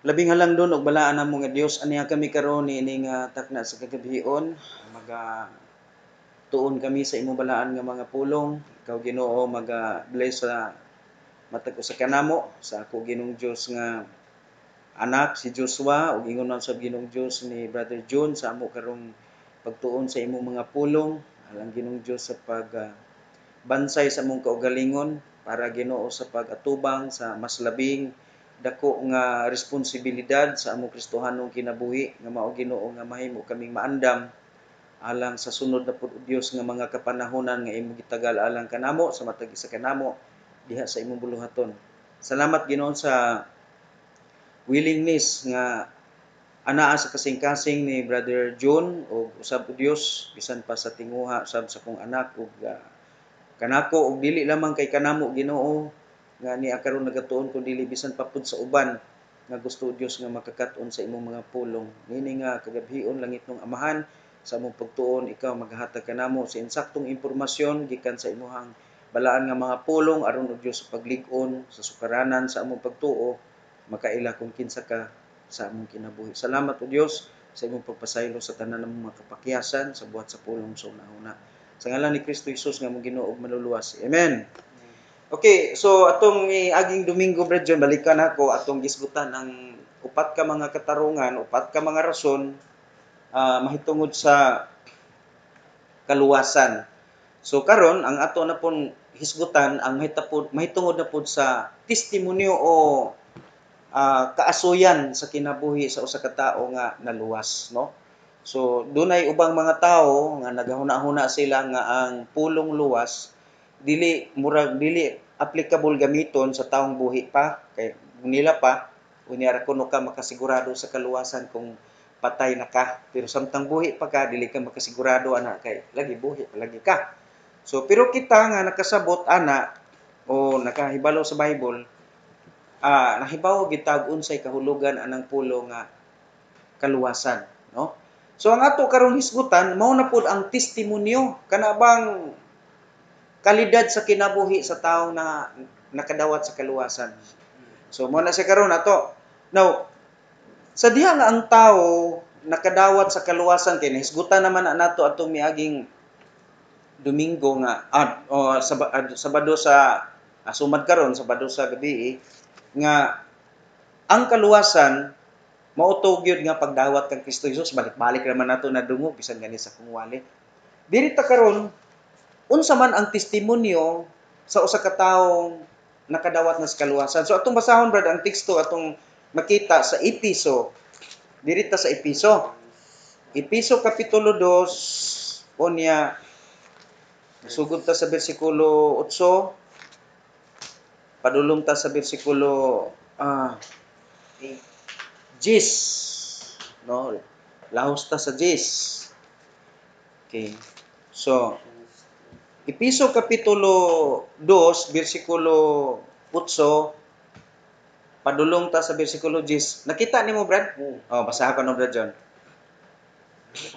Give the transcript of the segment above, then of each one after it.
Labing halang doon og balaan namo nga Dios aniya kami karon niini nga takna sa kagabion tuon kami sa imong balaan nga mga pulong. Ikaw Ginoo bless sa matag usa kanamo sa ako Ginoong Dios nga anak si Joshua ug ingon man sa Ginoong Dios ni Brother John sa amo karong pagtuon sa imong mga pulong. Alang Ginoong Dios sa bansay sa among kaugalingon para Ginoo sa pag-atubang sa mas labing dako nga responsibilidad sa among Kristohanong kinabuhi nga mao Ginoo nga mahimo kaming maandam alang sa sunod na pud Dios nga mga kapanahonan nga imong gitagal alang kanamo sa matag isa kanamo diha sa imong buluhaton. Salamat Ginoo sa willingness nga anaa sa kasing-kasing ni Brother John o usab o Dios bisan pa sa tinguha usab sa kong anak ug kanako og dili lamang kay kanamo Ginoo nga niya karon nagatuon kun dili bisan pa pud sa uban nga gusto Dios nga makakat-on sa imong mga pulong. Nini nga kagabhion langit ng Amahan sa among pagtuon ikaw maghatag kanamo sa insaktong impormasyon gikan sa imong balaan nga mga pulong aron og Dios sa paglig-on sa sukaranan sa among pagtuo makaila kung kinsa ka sa among kinabuhi. Salamat o Dios sa imong pagpasaylo sa tanan ng mga kapakyasan sa buhat sa pulong sa una-una. Sa ngalan ni Kristo Jesus nga mong Ginoo ug manluluwas. Amen. Okay, so atong aging Domingo Brad John, balikan ako atong gisgutan ang upat ka mga katarungan, upat ka mga rason mahitungod sa kaluwasan. So karon ang ato na pon hisgutan ang mahitungod na pud sa testimonyo o kaasuyan sa kinabuhi sa usa ka tawo nga naluwas, no? So dunay ubang mga tawo nga nagahuna-huna sila nga ang pulong luwas dili applicable gamiton sa taong buhi pa kay nila pa unyara kuno ka makasigurado sa kaluwasan kung patay na ka pero samtang buhi pa ka dili ka makasigurado ana kay lagi buhi lagi ka. So pero kita nga nakasabot ana o nakahibalo sa Bible nahibaw gitag unsay kahulugan anang pulo nga kaluwasan, no? So ang ato karong hisgutan mao na pud ang testimonyo kana bang kalidad sa kinabuhi sa tawo na nakadawat sa kaluwasan. So mao na siya karon ato. Now, sa diha nga ang tawo nakadawat sa kaluwasan kay nahisgutan naman nato atong miaging Domingo nga Sabado sa sumad karon Sabado sa gabi nga ang kaluwasan mauto gyud nga pagdawat kang Kristo Jesus balik-balik naman nato na dungo bisan gani sa kungwali. Diri ta karon unsa man ang testimonyo sa usa ka tawong nakadawat na sa kaluwasan. So atong basahon brad ang teksto atong makita sa Episo. Diri ta sa Episo. Episo kapitulo 2 unya sugod ta sa bersikulo 8 padulong ta sa bersikulo 10, no? Lahos ta sa 10. Okay. So, Episo kapitulo 2, bersikulo 8, padulong ta sa bersikulo 10. Nakita nimo Brad? Basahan ko no Brad John.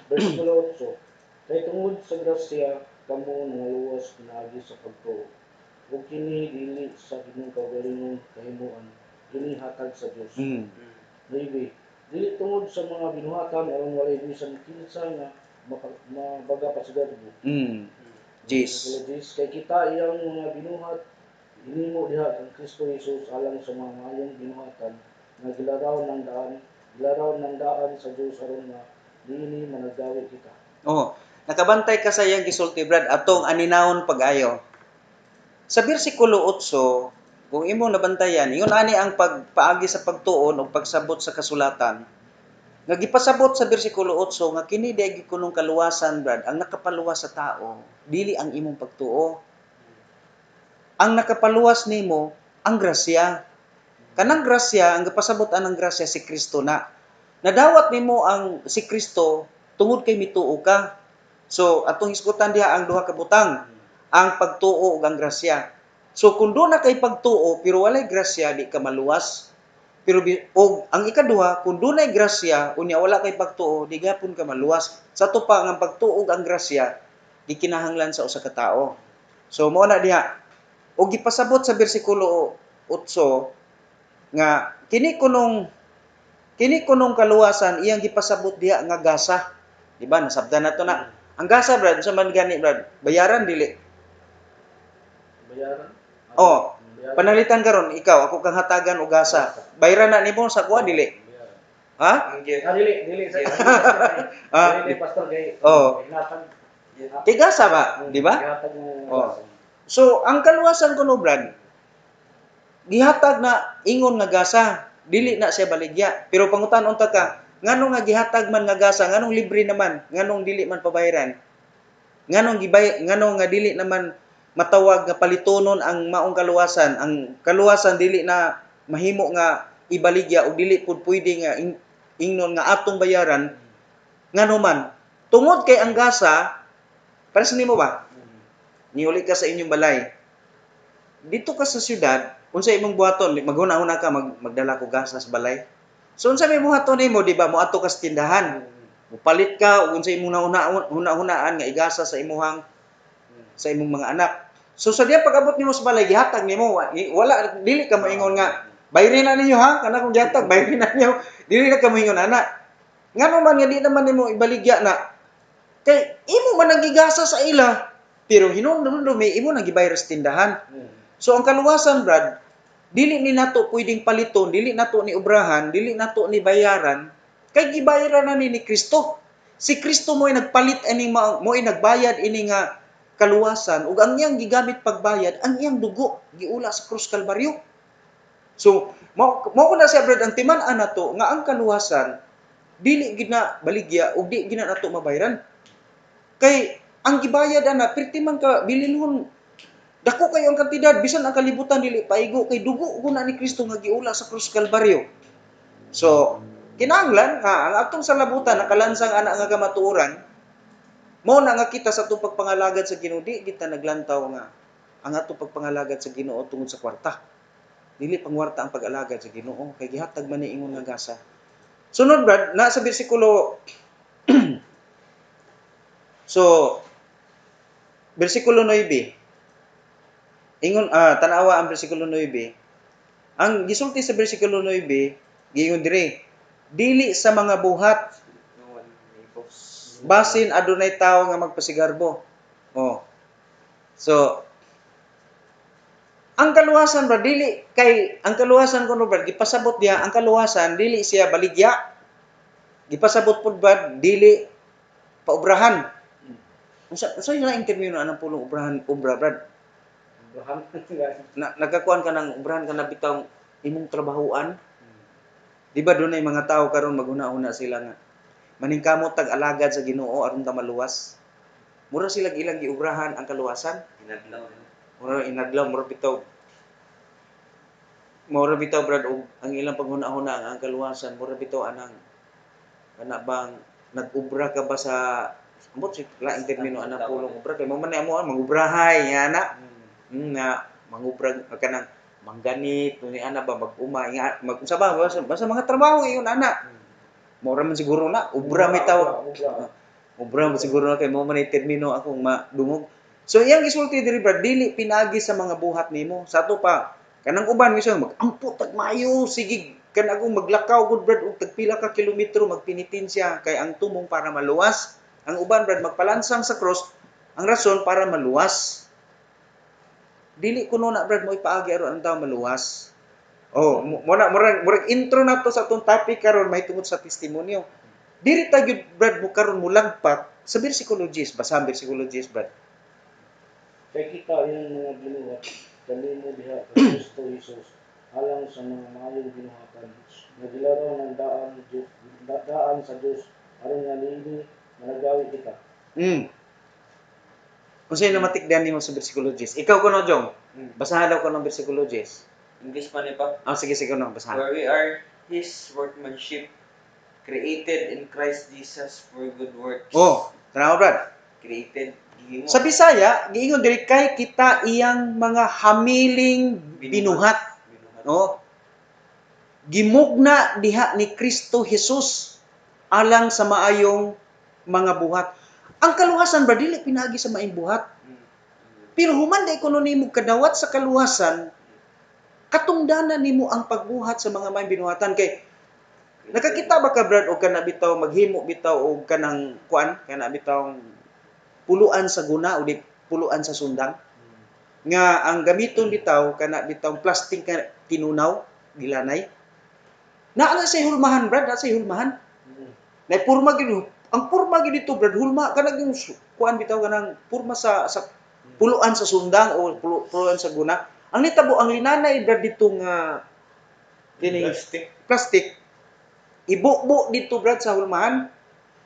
Bersikulo 8. Kay tungod sa grasya kamo nangaluwas pinaagi sa pagtuo. Ug kini dili sa inyong kaugalingong kahimuan, kini hatag sa Dios. 9. Dili tungod sa mga binuhatan aron walay bisan kinsa nga mabaga pa sa gadbo. 10. Kay kita iyang mga binuhat hinimo diha kang Kristo Jesus alang sa mga mayong binuhatan nga gilaraw ng daan sa Dios aron nga niini managawi kita. Nakabantay ka sa iyang gisulti Brad atong aninawon pag-ayo. Sa bersikulo 8, kung imong nabantayan, ingon ani ang pagpaagi sa pagtuon o pagsabot sa kasulatan. Nga gipasabot sa bersikulo 8 nga kini diay gikunong kaluwasan Brad, ang nakapaluwas sa tao dili ang imong pagtuo. Ang nakapaluwas nimo ang grasya. Kanang grasya, ang gipasabot anang grasya si Kristo na. Nadawat nimo ang si Kristo tungod kay mituo ka. So atong hisgutan diha ang duha ka butang, ang pagtuo ug ang grasya. So kung doon na kay pagtuo pero walay grasya di ka maluwas. Pero ang ikaduha kung dunay grasya unya wala kay pagtuo di gapon ka maluwas. Sa to pa ang pagtuo ug ang grasya gikinahanglan sa usa ka tawo. So mao na diha. Og gipasabot sa bersikulo 8 nga kini kunong Kini kunong kaluwasan iyang gipasabot diha nga gasa. Di ba? Nasabtan na to na. Ang gasa, brad, sa man gani, brad, bayaran dili. Bayaran? Oh, Bayaran? panalitan karon ikaw ako kang hatagan og gasa. Bayaran na nimo sa kuha dili. Bayaran. Ha? Ang gift. Dili sa Ah, dili pastor kay. oh. Hinatag. Kay gasa ba, di ba? Hinatag mo Oh. So, ang kaluwasan kuno, brad, gihatag na ingon nga gasa, dili na siya baligya. Pero pangutan unta ka, nganong nga gihatag man nga gasa, nganong libre naman, nganong dili man pabayaran? Nganong nga dili naman matawag nga palitonon ang maong kaluwasan? Ang kaluwasan dili na mahimo nga ibaligya o dili pud pwede nga ingnon nga atong bayaran. Ngano man, tungod kay ang gasa, para sa nimo ba? Niuli ka sa inyong balay. Dito ka sa syudad, unsa imong buhaton, maghuna-huna ka magdala ko gasa sa balay. So unsa may buhaton nimo, di ba? Moadto ka sa tindahan. Mupalit ka ug unsa imong huna-hunaan nga igasa sa imong mga anak. So sa diya pag-abot nimo sa balay, gihatag nimo, wala dili ka moingon nga bayrin na ninyo ha, kana kung gihatag bayrin na ninyo. Dili na ka moingon ana. Ngano man nga di naman nimo ibaligya na kay imo man nagigasa sa ila, pero hinumdumi imo nagibayar sa tindahan. So ang kaluwasan, brad, dili ni nato pwedeng paliton, dili nato ni obrahan, dili nato ni bayaran, kay gibayaran na ni Kristo. Si Kristo mo'y nagpalit ining mo'y nagbayad ini nga kaluwasan ug ang iyang gigamit pagbayad ang iyang dugo giula sa krus Kalbaryo. So mao ko na siya, brad, ang timan-an nato nga ang kaluwasan dili gid na baligya ug di gid na nato mabayaran. Kay ang gibayad ana perti man ka bililhon. Dako kayo ang kantidad, bisan ang kalibutan dili paigo kay dugo guna ni Kristo nga giula sa krus Kalbaryo. So, kinahanglan nga ang atong salabutan nakalansang ana nga kamatuoran, mao na nga kita sa atong pagpangalagad sa Ginoo, di kita naglantaw nga ang atong pagpangalagad sa Ginoo tungod sa kwarta. Dili pangwarta ang pag-alagad sa Ginoo kay gihatag man ni ingon nga gasa. Sunod, brad, na sa bersikulo so bersikulo 9. Ingon tan-awa ang bersikulo 9. Ang gisulti sa bersikulo 9, giingon dire, dili sa mga buhat No one may boast. basin adunay tawo nga magpasigarbo. Oh. So ang kaluwasan, ba dili kay ang kaluwasan kuno, ba gipasabot diha ang kaluwasan dili siya baligya. Gipasabot pud ba dili paubrahan. Unsa yung interview na anang pulong ubra, brad? Nagkakuan ka ng ubrahan ka na bitaw imong trabahoan. Di ba dunay mga tao karon maghuna-huna sila nga maningkamot tag alagad sa Ginoo aron ta maluwas. Mura sila ilang giubrahan ang kaluwasan. Inadlaw. Mura inadlaw, mura bitaw, brad, og ang ilang paghuna-huna ang kaluwasan, mura bitaw anang ana bang nag-ubra ka ba sa ambot si laing termino anang pulong ubra kay mo man amo mangubrahay nga ana. Nga mangubrag kanang mangganit ni ana ba mag-uma nga sa ba basta mga trabaho iyon ana. Mura man siguro na ubra may tawag. Ubra man siguro na kay mo man termino akong madungog. So iyang gisulti diri, brad, dili pinagi sa mga buhat nimo. Sa ato pa kanang uban mismo mag-ampot tag maayo sige kan akong maglakaw gud, brad, og tagpila ka kilometro magpinitensya kay ang tumong para maluwas. Ang uban, brad, magpalansang sa cross ang rason para maluwas. Dili kuno na, brad, mo ipaagi aron ang tawo maluwas. Oh, murag intro na to sa atong topic karon mahitungod sa testimonyo. Dili ta gyud, brad, mo karon mulagpak sa bersikulo 10, basa ang bersikulo 10, brad. Kay kita yung mga ginuhat, dali mo diha kay Kristo Jesus, alang sa mga mayong ginuhatan, nagilaraw ng daan sa Diyos, aron nga niini managawi kita. Kung sino matikdan nimo sa bersikulo 10. Ikaw kuno, Jong. Basahan daw ko ng bersikulo 10. English pa ni pa. Sige no, basahan. Where we are His workmanship, created in Christ Jesus for good works. Oh, tanaw, brad. Created. Gihimo. Sa Bisaya, giingon diri kay kita iyang mga hamiling binuhat. No? Gimugna diha ni Kristo Jesus alang sa maayong mga buhat. Ang kaluwasan, ba dili pinagi sa maayong buhat. Pero human day kuno nimo kadawat sa kaluwasan, katungdanan nimo ang pagbuhat sa mga maayong binuhatan kay Nakakita ba ka Brad o kana bitaw maghimo bitaw og kanang kuan, kana bitaw puluan sa guna o di puluan sa sundang nga ang gamiton bitaw kana bitaw plastic nga tinunaw gilanay. Naa sa hulmahan Brad, naa sa hulmahan. Na purma gid ang purma gid dito Brad, hulma kana yung kuan bitaw kanang purma sa puluan sa sundang o puluan sa guna. Ang nitabo ang linanay Brad dito nga kini plastic ibubo dito Brad sa hulmahan.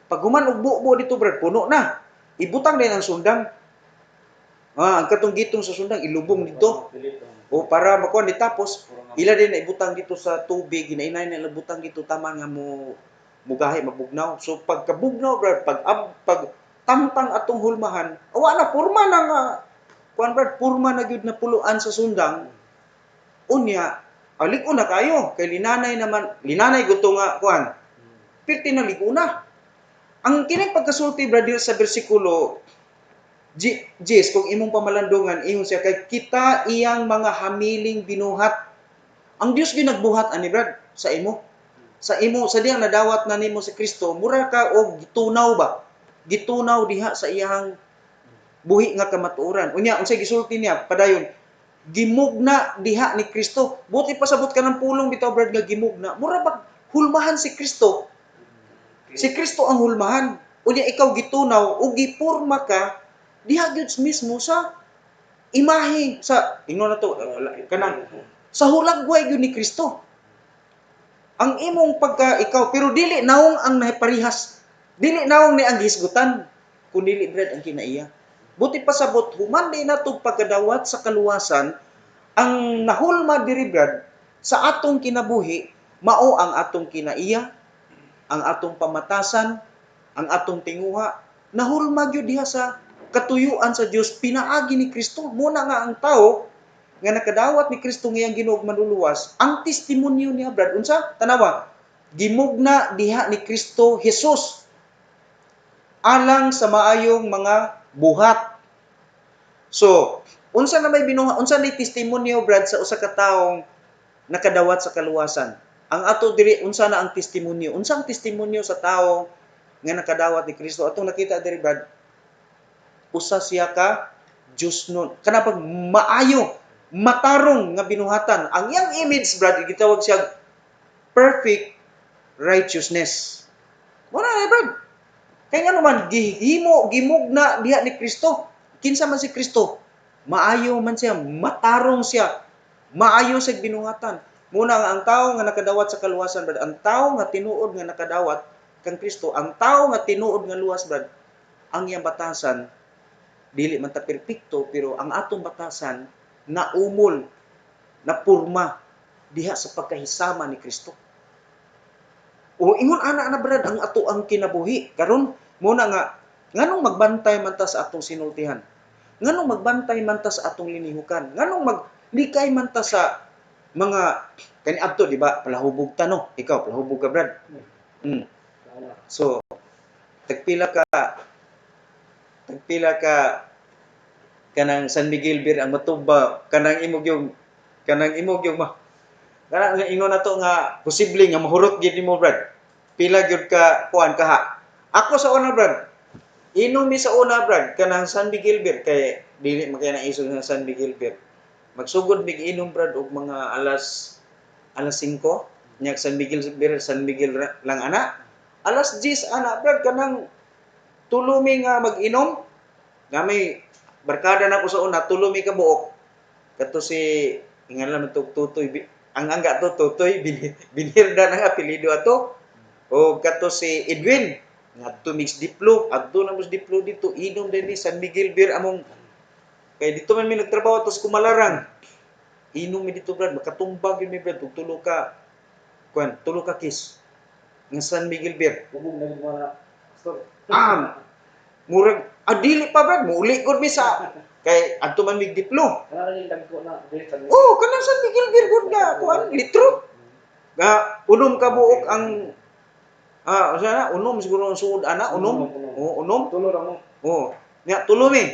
Pag human og bubo dito Brad, puno na. Ibutang din ang sundang. Ang katong gitong sa sundang ilubong dito. O para makuha ni tapos ila din na ibutang dito sa tubig, ginainay na ibutang dito tama nga mo mugahi mabugnaw. So pagkabugnaw Brad, pag tamtang atong hulmahan, awa na porma na nga kuan Brad, porma na gyud na puluan sa sundang. Unya, aliko na kayo kay linanay naman, linanay gusto nga kuan. Pirti na ligo na. Ang kining pagkasulti Brad sa bersikulo Jis, kung imong pamalandungan, ingon siya kay kita iyang mga hamiling binuhat. Ang Dios gyud nagbuhat ani Brad sa imo. Sa imo sa diyang nadawat na nimo si Kristo, mura ka og gitunaw ba? Gitunaw diha sa iyang buhi nga kamatuoran. Unya unsay gisulti niya padayon? Gimugna diha ni Kristo. Buti pasabot ka ng pulong bitaw Brad nga gimugna. Mura ba hulmahan si Kristo? Si Kristo ang hulmahan. Unya ikaw gitunaw ug gipurma ka diha gyud mismo sa imahe sa ingno na to kanang sa hulagway gyud ni Kristo. Ang imong pagka ikaw pero dili naong ang naparihas. Dili naong ni ang hisgutan kun dili Brad ang kinaiya. Buti pasabot human di nato pagkadawat sa kaluwasan ang nahulma diri Brad sa atong kinabuhi mao ang atong kinaiya, ang atong pamatasan, ang atong tinguha nahulma gyud diha sa katuyuan sa Dios pinaagi ni Kristo. Muna nga ang tao nga nakadawat ni Kristo ngayang Ginoo manluluwas, ang testimonyo niya Brad unsa? Tanawa, gimugna diha ni Kristo Jesus alang sa maayong mga buhat. So, unsa na may binuhat, unsa ni testimonyo Brad sa usa ka taong nakadawat sa kaluwasan? Ang ato diri unsa na ang testimonyo? Unsa ang testimonyo sa tawo nga nakadawat ni Kristo? Atong nakita diri Brad, usa siya ka Diyos nun. Kana pag maayo, matarong nga binuhatan. Ang iyang image, Brad, gitawag siya perfect righteousness. Muna na, Brad. Kaya nga naman, gimugna diha ni Kristo. Kinsa man si Kristo? Maayo man siya, matarong siya. Maayo siya binuhatan. Muna nga ang tao nga nakadawat sa kaluwasan, Brad. Ang tao nga tinuod nga nakadawat kang Kristo, ang tao nga tinuod nga luwas, Brad, ang iyang batasan dili man ta perpekto pero ang atong batasan naumol na purma diha sa pagkahisama ni Kristo. O ingon ana na Brad ang ato ang kinabuhi karon muna nga nganong magbantay man ta sa atong sinultihan, nganong magbantay man ta sa atong linihukan, nganong maglikay man ta sa mga kaniadto di ba palahubog ta no, ikaw palahubog ka Brad. So tagpila ka kanang San Miguel Beer ang matuba kanang imog yung kanang ingon nato nga posible nga mahurot gid nimo Brad. Pila gyud ka kuan kaha. Ako sa una Brad, inom mi sa una Brad kanang San Miguel Beer kay dili man kay naisog nga San Miguel Beer. Magsugod mig inom Brad og mga alas 5 nya San Miguel Beer, San Miguel lang ana. Alas 10 ana Brad kanang tulo mi nga mag-inom. Nga may barkada na ko sa una, tulo mi ka buok. Kato si ingala man Tutoy, ang angga to Tutoy, binirda ng apelyido ato. O kato si Edwin, nga to mix diplo, adto na mos diplo dito, inom din ni San Miguel Beer among kay dito man mi nagtrabaho tos Kumalarang. Inom mi dito Brad, makatumbag yun mi Brad, ug tulo ka kiss. Ng San Miguel Beer. Kubog na yung mga pastor. Murag dili pa Brad, muuli gud mi sa kay adto man mig diplo. Kana rin dagko na dili sa Oh, kanang San Miguel Beer gud nga kuan litro. Nga unom ka buok ang usa na unom siguro ang suod ana unom. Oh, unom. tulo ra mo. Oh, nya tulo mi.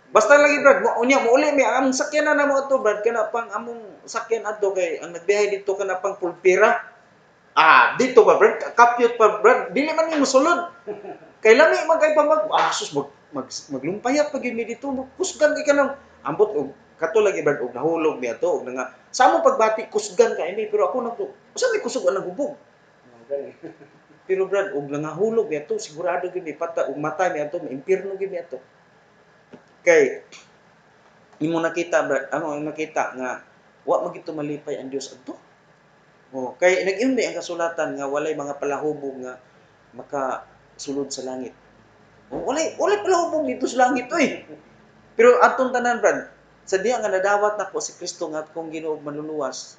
Basta lagi Brad, unya muuli mi ang sakyan na mo ato Brad kana pang among sakyan adto kay ang nagbiyahe dito kana pang Pulpira. Dito ba brad, kapyot pa brad, dili man nimo sulod. Kay lami man kay pamag, sus maglumpayat pag yun mi dito, kusgan kay kanang ambot og kato lagi brad og nahulog niya to og nga sa mo pagbati kusgan ka ini pero ako nagto. Usa may kusog ang hubog. Pero brad og nangahulog niya to sigurado gyud ni pata og mata niya to maimpierno gyud niya to. Kay imo nakita brad, nakita nga wa magito malipay ang Dios adto. Kay nag-ingon ang kasulatan nga walay mga palahubog nga makasulod sa langit. Walay palahubog dito sa langit oy. Pero atong tanan brad, sa diha nga nadawat nako si Kristo nga kung Ginoo manluluwas.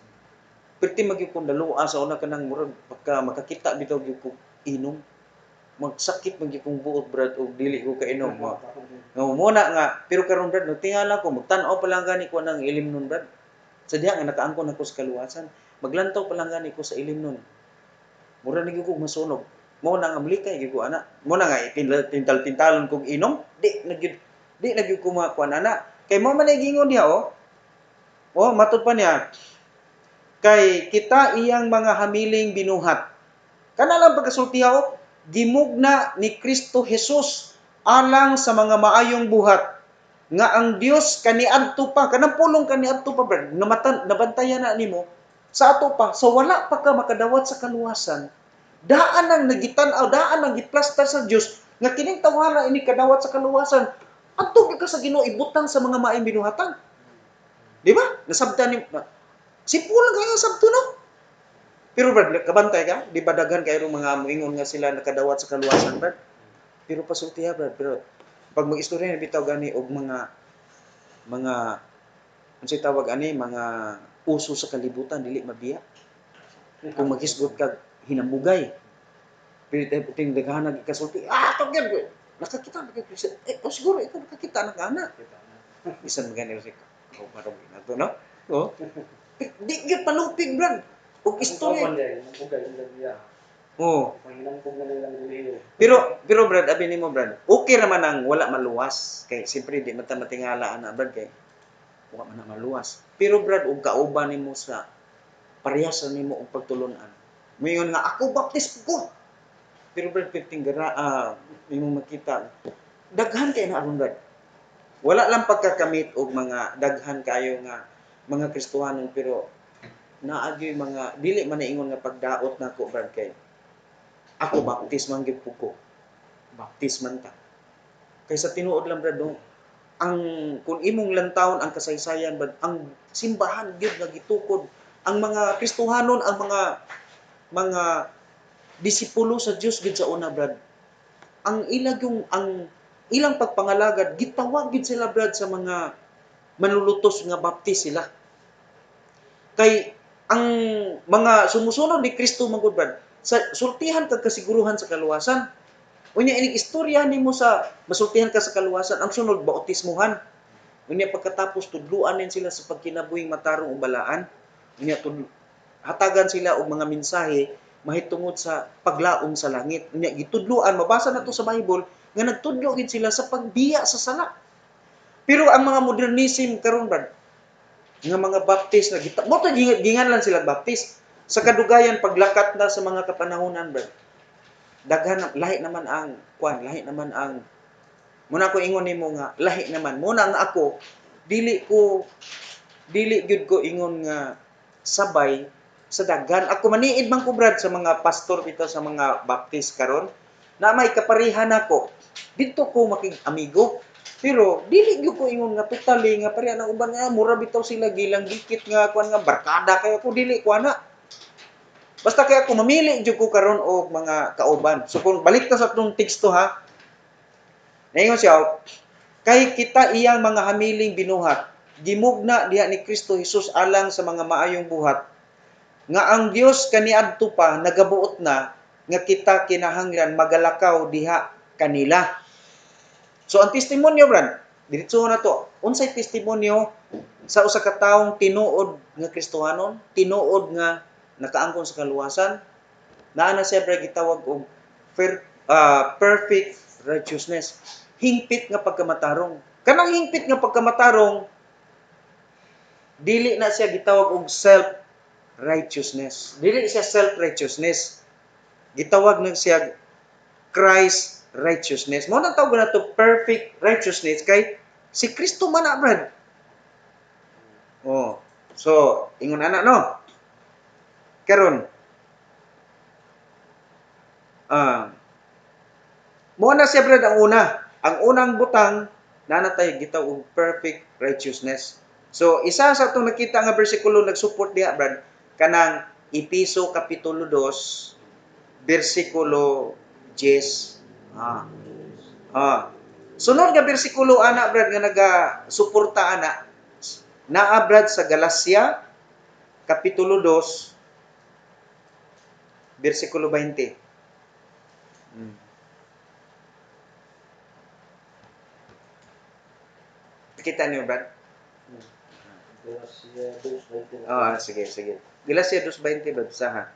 Perti magyud kong dalua sa una kanang murag pagka makakita bitaw gyud ko inom. Magsakit magyud kong buot brad og dili ko kainom. Muna nga pero karon brad tingala ko magtan-aw pa lang gani ko nang ilim nun brad. Sa diha nga nakaangkon ako sa kaluwasan, maglantaw pa lang gani ko sa ilim nun. Mura na gyud ko masunog. Mo na nga mlikay gyud ko ana. Mo na nga tintal-tintalon kog inom, di na gyud ko makuan ana. Kay mo man gingon niya matud pa niya. Kay kita iyang mga hamiling binuhat. Kana lang pagkasultiha gimugna ni Kristo Jesus alang sa mga maayong buhat nga ang Dios kaniadto pa kanang pulong kaniadto pa brad nabantayan na nimo sa ato pa sa wala pa ka makadawat sa kaluwasan daan ang nagitan-aw daan ang giplastar sa Dios nga kining tawhana ini kadawat sa kaluwasan adto ka sa Ginoo ibutang sa mga maayong binuhatan di ba nasabtan ni simple lang kaya sabto no pero brad kabantay ka di ba daghan kayo mga moingon nga sila nakadawat sa kaluwasan brad pero pasultiha brad pero pag mag-istorya bitaw gani og mga unsay tawag ani mga uso sa kalibutan dili mabiya kung maghisgot kag hinambugay pero ting daghanan ikasulti tugyan ko nakakita siguro ikaw nakakita na ana bisan magani si ko marong nato no di gyud palupig brad og istorya pero brad abi nimo brad okay raman ang wala maluwas kay siyempre di man ta matingala ana brad kay wala man na maluwas pero brad og kauban nimo sa parehas nimo og pagtulon-an moingon nga ako baptis ko pero brad perting nimo makita daghan kay na aron brad wala lang pagkakamit og mga daghan kayo nga mga Kristohanon pero naagi mga dili man ingon nga pagdaot nako brad kay ako baptis man gyud ko baptis man ta kay sa tinuod lang brad ang kung imong lantawon ang kasaysayan brad ang simbahan gyud nga gitukod ang mga Kristohanon ang mga disipulo sa Dios gyud sa una brad ang ilang pagpangalagad gitawag gyud sila brad sa mga manlulutos nga baptis sila kay ang mga sumusunod ni Kristo man gud brad sa sultihan kag kasiguruhan sa kaluwasan unya inig istorya nimo sa masultihan ka sa kaluwasan ang sunod bautismuhan unya pagkatapos tudluan din sila sa pagkinabuhing matarong o balaan unya hatagan sila og mga mensahe mahitungod sa paglaom sa langit unya gitudloan mabasa nato sa Bible nga nagtudlo gid sila sa pagbiya sa sala pero ang mga modernism karon brad nga mga baptist na mo to ginganlan sila baptist sa kadugayan paglakat na sa mga kapanahonan brad daghan lahi naman ang muna ko ingon nimo nga lahi naman muna nga ako dili gyud ko ingon nga sabay sa daghan ako maniid man ko brad sa mga pastor bitaw sa mga baptist karon na may kaparihan ako dito ko makig-amigo pero dili gyud ko ingon nga totally nga pareha na uban nga mura bitaw sila gilang dikit nga kuan nga barkada kay ako dili ko ana basta kay ako mamili jud ko karon og mga kauban so kung balik ta sa atong teksto ha naingon siya kay kita iyang mga hamiling binuhat gimugna diha ni Kristo Jesus alang sa mga maayong buhat nga ang Dios kaniadto pa nagabuot na nga kita kinahanglan magalakaw diha kanila so ang testimonyo brad diretso na to unsay testimonyo sa usa ka taong tinuod nga Kristohanon tinuod nga nakaangkon sa kaluwasan naa na siya brad gitawag og perfect righteousness hingpit nga pagkamatarong kanang hingpit nga pagkamatarong dili na siya gitawag og self righteousness. Dili siya self-righteousness. Gitawag na siya Christ righteousness. Mo nang tawag na to perfect righteousness kay si Kristo man na, brad. Oh. So, ingon ana no. Karon, mo na siya brad ang una. Ang unang butang nanatay gitawag og perfect righteousness. So, isa sa itong nakita nga bersikulo nagsupport diha, brad, kanang Episo Kapitulo 2, bersikulo 10. Sunod nga bersikulo, ana, brad, nga naga-suporta, ana, naa, brad, sa Galacia, Kapitulo 2, bersikulo 20. Kita niyo, brad? Galacia 2:20. Sige, sige. Galacia 2:20, brad, saha.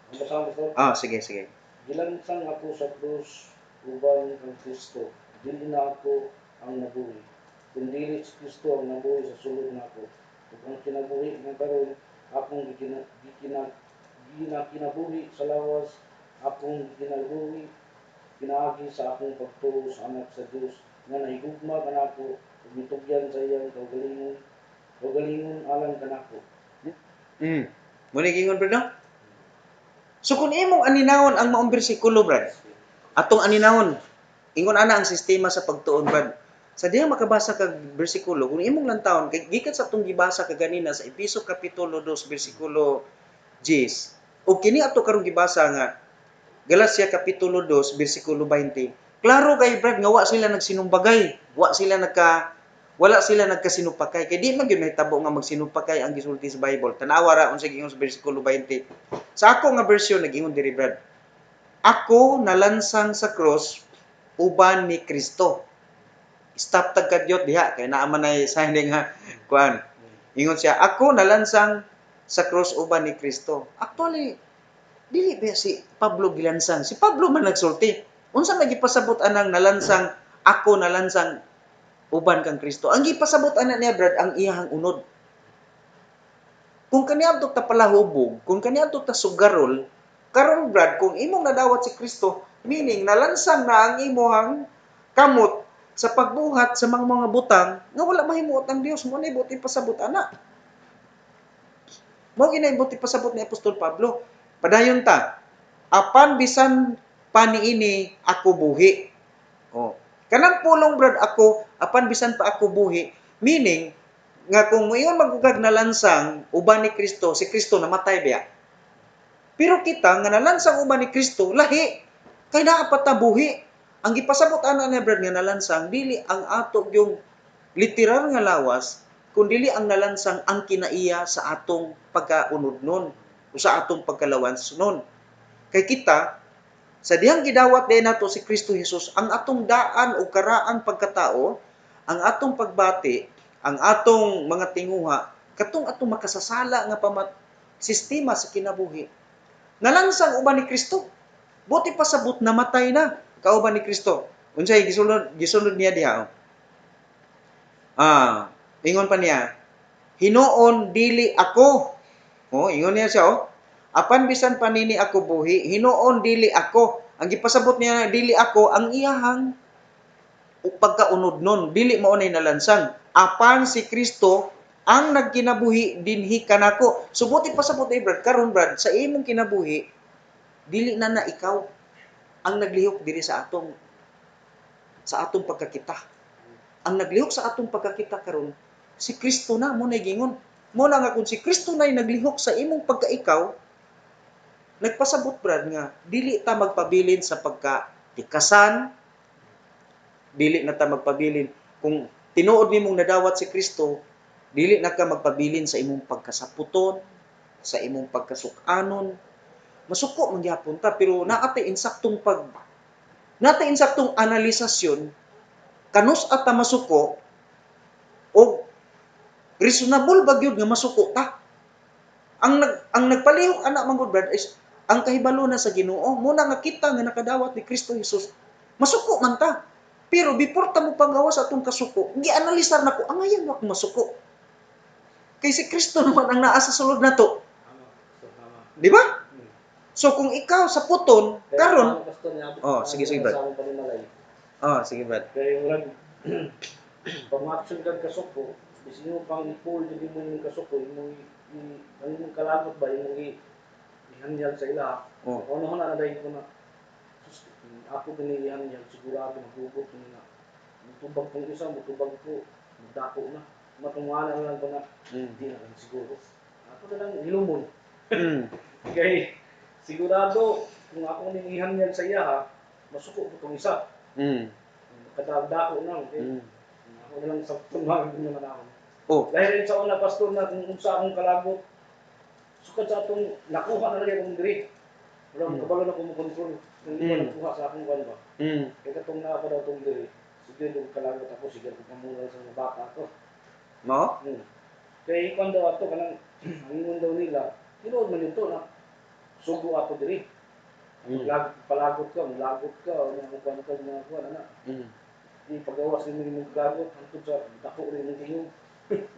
Ang basang ko, Sige, sige. gilansang ako sa krus uban ang Kristo. Dili na ako ang nabuhi. Kundi si Kristo ang nabuhi sa sulod nako. Ug ang kinabuhi nga karon akong kinabuhi sa lawas, akong kinabuhi pinaagi sa akong pagtuo sa anak sa Dios nga nahigugma kanako ug mitugyan sa iyang kaugalingon alang kanako. Muna gingon, brad, no? So, kung imong aninawon ang maong bersikulo, brad, atong aninawon, ingon ana ang sistema sa pagtuon, brad. Sa diha makabasa kag bersikulo, kung imong lantawon, kay gikan sa atong gibasa kaganina sa Episo Kapitulo 2, bersikulo 10, o kini ato karong gibasa nga Galacia Kapitulo 2, bersikulo 20, klaro kay, brad, nga wala sila nagkasinupakay. Kay di man gyud mahitabo nga magsinupakay ang gisulti sa Bible. Tanawa ra unsa giingon sa bersikulo 20. Sa ako nga bersyon nagingon diri, brad. Ako nalansang sa cross uban ni Kristo. Stop tagkadyot diha kay naa man ay sign nga kuan. Ingon siya, ako nalansang sa cross uban ni Kristo. Actually, dili ba si Pablo gilansang? Si Pablo man nagsulti. Unsa may gipasabot anang nalansang, ako nalansang uban kang Kristo? Ang gipasabot ana niya, brad, ang iyang unod. Kung kaniadto ta palahubog, kung kaniadto ta sugarol, karon, brad, kung imong nadawat si Kristo, meaning nalansang na ang imong kamot sa pagbuhat sa mga butang nga wala mahimuot ang Dios. Mo na ibuti pasabot ana. Mo ginaibuti pasabot ni Apostol Pablo. Padayon ta, apan bisan paniini ako buhi. Kanang pulong, brad, ako apan bisan pa ako buhi, meaning nga kung mayon magugag na lansang uban ni Kristo, si Kristo namatay biya. Pero kita nga nalansang uban ni Kristo, lahi kay naa pa ta buhi. Ang gipasabot ana ni, brad, nga nalansang dili ang ato yung literal nga lawas, kundi ang nalansang ang kinaiya sa atong pagkaunod nun o sa atong pagkalawans nun. Kay kita sa dihang gidawat din nato si Kristo Jesus, ang atong daan o karaang pagkatao, ang atong pagbati, ang atong mga tinguha, katong atong makasasala nga sistema sa kinabuhi. Nalansang uban ni Kristo. Buti pasabot namatay na kauban ni Kristo. Unsay gisulod niya diha. Ingon pa niya, hinuon dili ako. Ingon niya siya, apan bisan panini ako buhi, hinuon dili ako. Ang gipasabot niya, dili ako, ang iyahang pagkaunod nun, dili mao nay nalansang. Apan si Kristo ang nagkinabuhi dinhi kanako. Subuti pasabot ay, brad, karon, brad, sa imong kinabuhi, dili na ikaw ang naglihok diri sa atong pagkakita. Ang naglihok sa atong pagkakita karon, si Kristo na, mo na gingon. Mo na nga kung si Kristo na naglihok sa imong pagkaikaw, nagpasabot, brad, nga dili ta magpabilin sa pagkatikasan, dili na ta magpabilin kung tinuod nimong nadawat si Kristo, dili na ka magpabilin sa imong pagkasaputon, sa imong pagkasukanon. Masuko man gyapon ta, pero naatay insaktong analisasyon kanus ata masuko o reasonable ba gyud nga masuko ta. Ang nagpalihok ana man gud, brad, is ang kahibalo na sa Ginoo. Muna nga kita nga nakadawat ni Kristo Jesus, masuko man ta. Pero before ta mo panggawas atong kasuko, gianalisar nako angayan mo ako masuko. Kay si Kristo naman ang naa sa sulod nato, Tama, pastor, tama. di ba? Hmm. So kung ikaw sa puton, Kaya karon, tama, pastor, niya, oh, sige sige brad. sa akong panimalay. Sige brad. Kaya yung rag, pang-action kang kasuko, bis mo pang i-pull, hindi mo yung kasuko, ang imong kalagot ba, yung ihanyag sa ila. Oh. Ano na dahil ko na, sus, ako binilihanyan, sigurado magugot ko na. Mutubag kong isa, mutubag ko, magdako na. Matungalan na lang ko na, hindi na lang siguro. Ako na lang hilumon. Mm. Kaya sigurado, kung ako nilihanyag sa iya ha, masuko ko itong isa. Mm. Makadagdako na, okay? Mm. Ako na lang sa tumawag din naman ako. Oh. Dahil sa una, pastor, na kung sa akong kalagot, sukad sa atong nakuha na lang akong diri. Walang kabalo na kung kontrol. Kung iba nakuha sa akong kwan ba. Mm. Kaya katong na daw itong diri. Sige, nung kalagot ako, sige, kung kamura sa mga bata ako. Mo? Kaya ikon daw ato, kanang hangon daw nila, tinuod man ito na, sugo ako diri. Palagot ka, malagot ka, o mga kwan ka, mga kwan, ana. Mm. Ipagawas ni mo yung gagot, hantod sa dako rin yung tingog.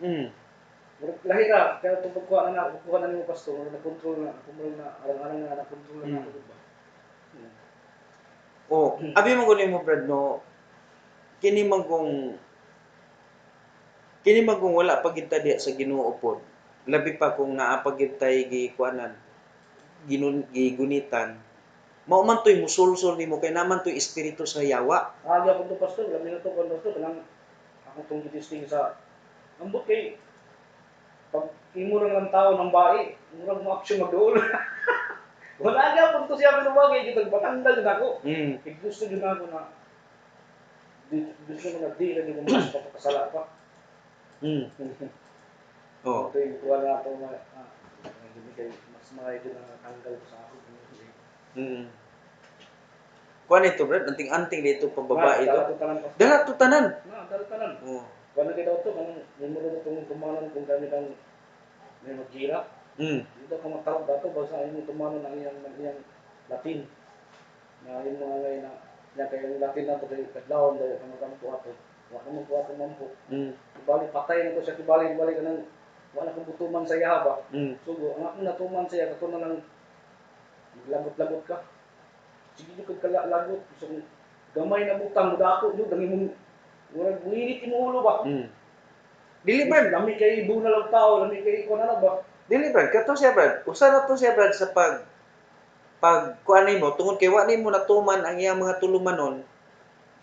Mm. Lahira, kaya itong pagkuha na ni mo pastor, na-control na, kumulong na, arang-arang na, na-control na ako, diba? Oh, abi mo kunin mo brad no. Kini man kung wala pa kita diya sa Ginoo pod. Labi pa kung naa pa gid tay gikuanan, gigunitan. Mao man toy musulsol nimo kay naman toy espiritu sa yawa. Aga po ito pastor, labi na ito, kung pastor, kanang ako itong gitisting sa, ambot kay, pag imo lang ng tao ng bae, murag mo action mag-dool. Wala nga po ito siya pinumagay, kitag batanda din ako. Gusto din ako na, gusto mo na di na di mo mas papakasala pa. Oh. Ito yung kuha na ito, mas mga na natanggal ko sa ako. Kuan ito brad, anting-anting dito pa babae ito. Dala Dala to tanan. Dala tanan. Oh. Kuha na kita ito, kanang memoro na itong tumanan kung kami kang may magira. Dito ka matawag dato, basta yung tumanan ang iyang Latin. Na yung mga ngayon na, niya kayong Latin na ito, kay kadlawon dahil ka magampo ato. Wala naman po ato mampo. Ibalik, patay na ito siya, ibalik ka ng, wala kang butuman sa iya ba? So, ang akong natuman sa iya, kato na lang, lagot-lagot ka. Sige yung kagkalagot, isang gamay na butang, mudako yun, dami mong, murag muinit yung ulo ba? Dili brad, Lami kay ibo na lang tao, lami kay ikaw na na ba? dili brad, kato siya brad. Usa na to siya brad sa pag kuan nimo tungod kay wa nimo natuman ang iyang mga tulumanon.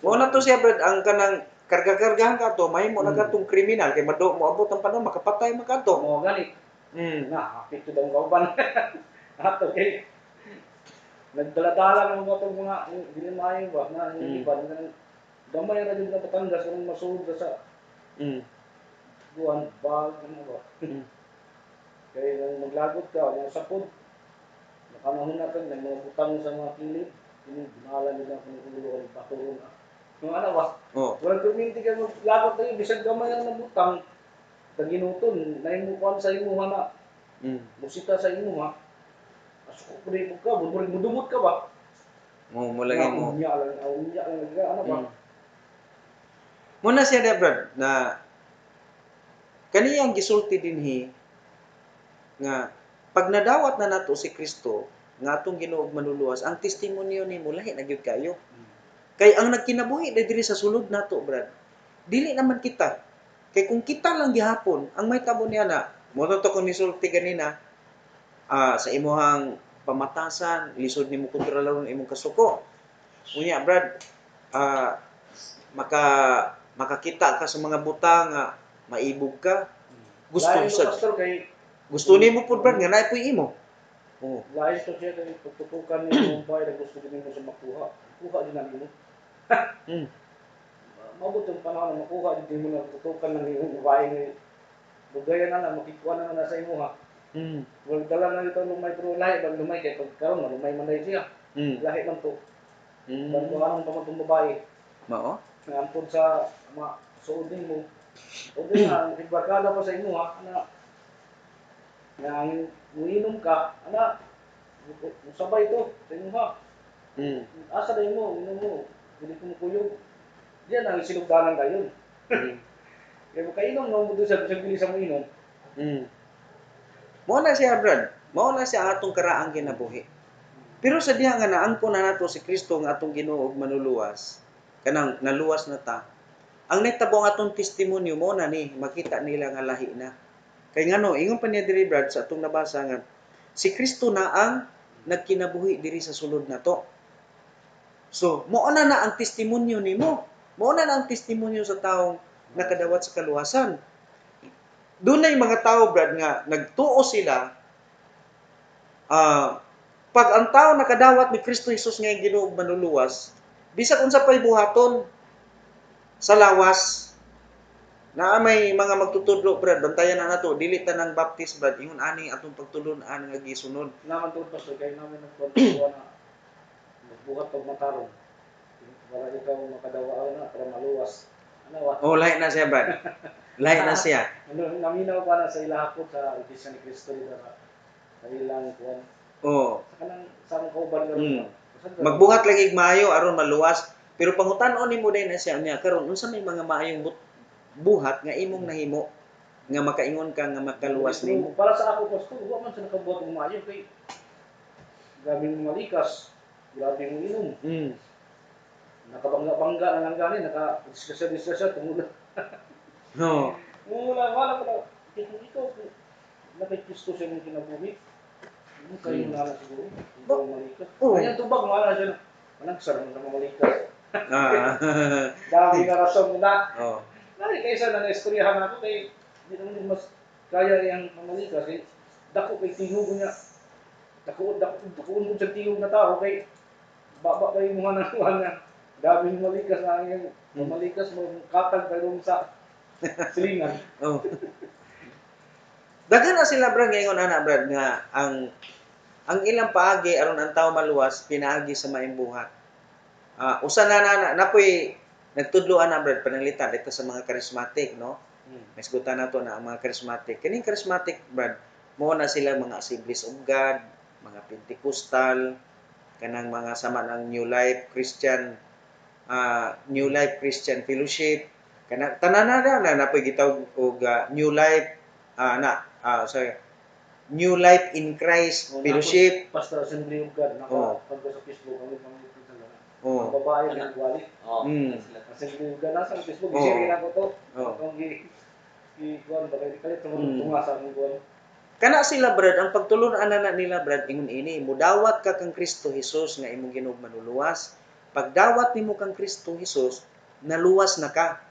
Mo na to siya brad ang kanang karga-kargahan ka to, mahimo na katong kriminal kay moabot ang panahon makapatay man kadto. Mo gani. Na, hapit ko daw kauban. Ato kay nagdala-dala ng mga ginimayo ba na yung iba na gamay ra jud na Batangas kanang masuod sa buwan bag ano ba. Kaya nang maglagot ka, mga sapod, nakanahon na ka, may mga butang sa mga kilid, binahala nila kung ulo ang paturo na. Yung ano ba? Walang kuminti ka maglagot na yun, bisag gamay ang nabutang, taginuton, na imukuan sa imuha na, musika sa imuha, asok ko rin ka, budumot ka ba? Mulagay mo. Unya lang, ano ba? Muna siya na brad na kaniyang gisulti dinhi nga pag nadawat na nato si Kristo nga atong Ginoo manluluwas, ang testimonyo nimo lahi na gyud kayo. Kay ang nagkinabuhi diri sa sulod nato brad, dili naman kita. Kay kung kita lang gihapon, ang may tabo niya na, mo to ko nisulti ganina, sa imuhang pamatasan, lisod nimo kontrolon imong kasuko. Unya brad, makakita ka sa mga butang nga maibog ka. Gusto nimo pud brad nga naay puy imo. Lain to siya kay pagtutukan ni Mumbai na gusto din mo sa makuha. Kuha din namin mo. Mabot yung panahon na makuha din mo na tutukan ng iyong babae ni Bugayan na na, makikuha na na sa imo ha. Wag dala na ito lumay pero lahi bang lumay kay pagkaroon na lumay man siya. Lahi man to. Pagkuhaan pa man itong babae. Mao? Nangantod sa suodin mo. O din na, ibarkada pa sa imo ha. Na uinom ka, sabay to sa imo ha. Asa na imo, inom mo. Hindi ko mukuyog. Diyan ang sinugdanan kayo. Mm. Kaya makainom na mo doon sa bilis mo inom. Mm. Mao na siya brad. Mao na siya atong karaang kinabuhi. Pero sa diha nga naangkon na nato si Kristo nga atong Ginoo ug manuluwas. Kanang naluwas na ta. Ang nahitabo nga atong testimonyo mo na ni makita nila nga lahi na. Kay ngano ingon pa niya diri brad sa atong nabasa nga si Kristo na ang nagkinabuhi diri sa sulod nato. So, mao na ang testimonyo nimo. Mao na ang testimonyo sa taong nakadawat sa kaluwasan. Dunay mga tao brad nga nagtuo sila pag ang tao nakadawat ni Kristo Jesus nga Ginoo ug manuluwas, bisag unsa pay buhaton sa lawas na may mga magtutudlo brad bantayan na nato dili tanang baptist brad ingon ani atong pagtulon-an nga gisunod. Naman doon pastor kay namin nagkontuwa na magbuhat pag matarong. Para ikaw makadawaan na para maluwas. Ano wa? Oh, lahi na siya brad. Lahi na siya. Ano naminaw pa na sa ilahapon sa Iglesia ni Cristo dito sa ilang kuwan. Oh, Sa kanang sa kauban nga. magbuhat lagi maayo aron maluwas. Pero pangutan-on nimo din na siya niya karon unsa may mga maayong buhat nga imong nahimo nga makaingon ka nga makaluwas nimo. Para sa ako pastor, wa man sa nakabuhat og maayo kay grabe mo malikas, grabe mo inom. Nakabangga-bangga na lang gani, naka-diskusya-diskusya tungod. No. Wala ko. Kung ikaw, nakikristo siya ng kinabuhi. Ano kayo na siguro? Ikaw malikas. Kaya tubag mo na siya. Managsar mo sa mamalikas. Dami na rason mo na. Oh. Nari kaysa na na-istoryahan ako kay hindi naman mas kaya yung mamalikas. Kay dako kay tingog niya. Dako mo sa tingog na tao kay baba kayo mga nakuha na. Daming malikas na yung mamalikas mo katag kayo sa silingan. Oh. Daghan na sila brad ngayon ana brad nga ang ilang paagi aron ang tao maluwas pinaagi sa maayong buhat. Usa na napoy nagtudloan na brad pananglitan dito sa mga charismatic no. Masgutan nato na ang mga charismatic. Kining charismatic brad mao na sila mga Assemblies of God, mga Pentecostal, kanang mga sama ng New Life Christian Fellowship kana tanan na napoy gitawag og New Life sorry New Life in Christ Fellowship. Pastor Assembly of God nakapag sa Facebook ang pamilya sa lana. Oh. Babae ng wali. Assembly of God nasa Facebook i-share na ko to. Kung kuan ba kay kalit tunga sa among kuan. Kana sila brad ang pagtulon-an na nila brad ingon ini mudawat ka kang Kristo Jesus nga imong Ginoo manuluwas. Pagdawat nimo kang Kristo Jesus naluwas na ka.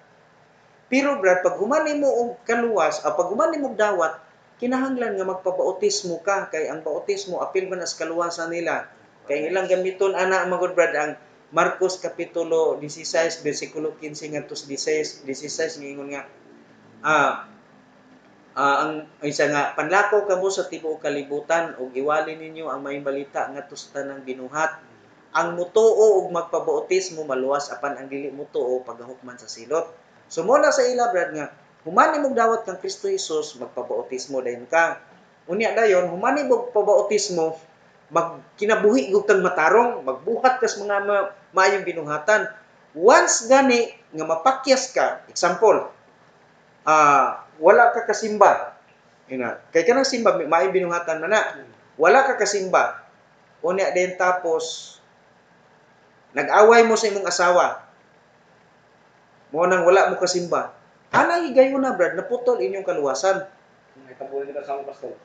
Pero brad pag human nimo og kaluwas pag human nimo dawat kinahanglan nga magpabautismo ka kay ang bautismo apil man sa kaluwasan nila. Kay ilang gamiton ana magud brad ang Marcos kapitulo 16 bersikulo 15 ngadto 16 ngingon nga ang isa nga panlakaw kamo sa tibuok kalibutan ug iwali ninyo ang may balita ngadto sa tanang binuhat. Ang mutuo ug magpabautismo maluwas apan ang dili mutuo paghahukman sa silot. So mo na sa ila brad nga human nimong dawat kang Kristo Jesus magpabautismo dayon ka. Unya dayon human nimong pabautismo magkinabuhi gud kang matarong, magbuhat kas mga maayong binuhatan. Once gani nga mapakyas ka, example, wala ka kasimba. Kay kanang simba maayong binuhatan man na. Wala ka kasimba. Unya din tapos nag-away mo sa imong asawa. Mo nang wala mo kasimba. Ana higayon na brad, naputol inyong kaluwasan. Nahitabo kita sa mga pastor.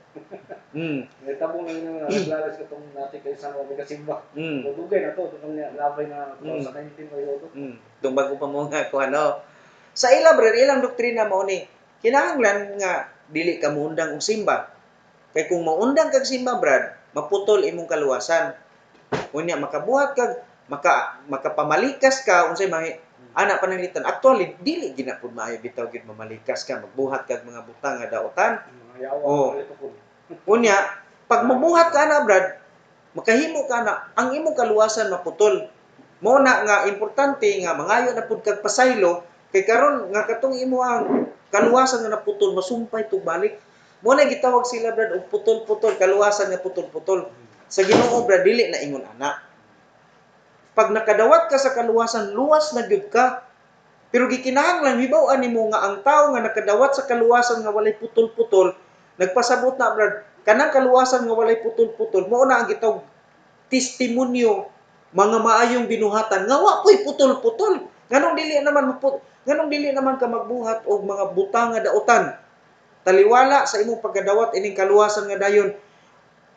Nahitabo na yun na naglalas ka itong natin kayo sa mga kasimba. Dugay na to, itong labay na sa kanitin mo yun. Itong bago pa mo nga kung ano. Sa ila brad, ilang doktrina mo ni, kinahanglan nga dili ka muundang og simba. Kay kung maundang kag simba brad, maputol imong kaluwasan. Unya makabuhat kag makapamalikas ka unsay ana pananglitan. Actually dili ginapod maayo bitaw gid mamalikas ka, magbuhat kag mga butang nga daotan. Unya pag mabuhat ka na brad, makahimo ka na ang imong kaluwasan maputol. Mao na nga importante nga mangayo na pud kag pasaylo kay karon nga katong imo ang kaluwasan nga naputol masumpay tug balik. Mo na gitawag sila brad og putol-putol, kaluwasan nga putol-putol. Sa Ginoo brad dili na ingon ana. Pag nakadawat ka sa kaluwasan, luwas na gyud ka. Pero gikinahanglan hibaw-an nimo nga ang tawo nga nakadawat sa kaluwasan nga walay putol-putol, nagpasabot na brad, kanang kaluwasan nga walay putol-putol, mao na ang gitawag testimonyo, mga maayong binuhatan nga wa ko'y putol-putol. Nganong dili naman ka magbuhat og mga butang nga daotan. Taliwala sa imong pagkadawat ining kaluwasan nga dayon.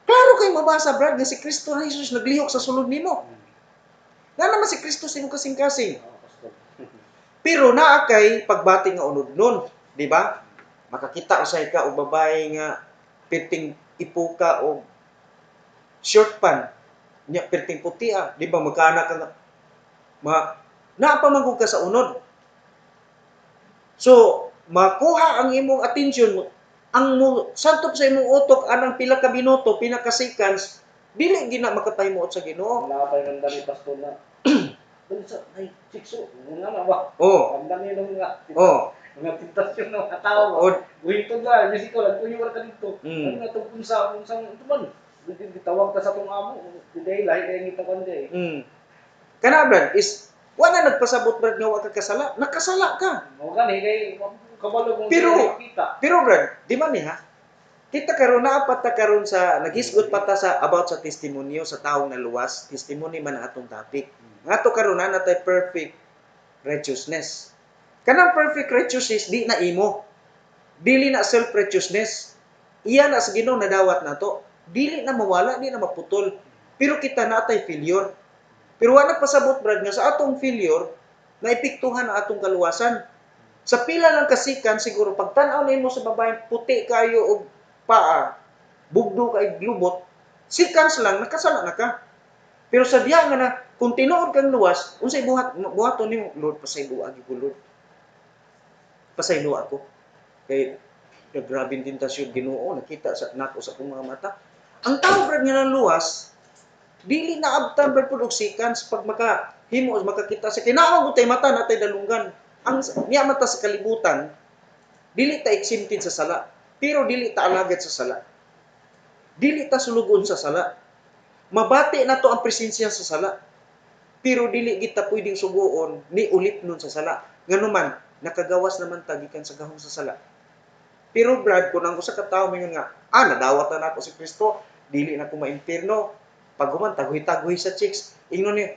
Klaro kay mabasa brad nga si Kristo na Jesus naglihok sa sulod nimo. Nga naman si Kristo sa imong kasing-kasing. Pastor. Pero naa kay pagbati nga unod-nun, di ba? Makakita usay ka og babae nga perting ipuka o short pan, nya perting puti di ba magkaanak ka naapamangkog ka sa unod. So, makuha ang imong atensyon, ang santop sa imong utok anang pila ka minuto, pila ka seconds, dili gina makapahimuot sa Ginoo. Nakapay ng dami pastor na. Dun sa ay sikso, nga na ba? Oh, Ang dami nung nga. oh, Mga tentasyon ng mga tao. oh, Uy, ito ba? Musiko lang. Kuyo ka dito. Mm. Ano na itong unsang ito man? Gitawag ka sa itong amo. Hindi, lahi kayo ngito kanda eh. Kana brad is wala nagpasabot brad nga wa ka kasala, nakasala ka. O gani, kay kabalo kung Pero- kita. Pero brad, di man niya, kita karon naapat ta karon sa naghisgot pa ta sa about sa testimonyo sa taong naluwas, testimony man ang atong topic. Nga to karon na natay perfect righteousness. Kanang perfect righteousness di na imo. Dili na self-righteousness. Iya na sa Ginoo nadawat nato. Dili na mawala, di na maputol. Pero kita natay failure. Pero wala pasabot brad nga sa atong failure naepektuhan ang atong kaluwasan. Sa pila lang kasikan siguro pag tan-aw nimo sa babae puti kayo og paa, bugdo kay glubot, seconds lang nakasala na ka. Pero sa diha nga na kung tinuod kang luwas, unsay buhaton nimo, Lord pasaylo agi ko Lord. Pasaylo ako. Kay grabing tentasyon Ginoo nakita sa nako sa akong mga mata. Ang tao brad nga luwas, dili na abtan brad pud og seconds pag makahimo makakita sa kinaawang utay mata natay dalunggan. Ang niya mata sa kalibutan, dili ta exempted sa sala, pero dili ta alagad sa sala. Dili ta sulugon sa sala. Mabati na to ang presensya sa sala. Pero dili kita pwedeng suguon ni ulit nun sa sala. Nganuman, nakagawas naman ta gikan sa gahom sa sala. Pero Brad, kung ang usa ka tawo mingon nga, nadawat na ako si Kristo, dili na ko maimpierno. Pag human tagoy-tagoy sa chicks, ingnon ni,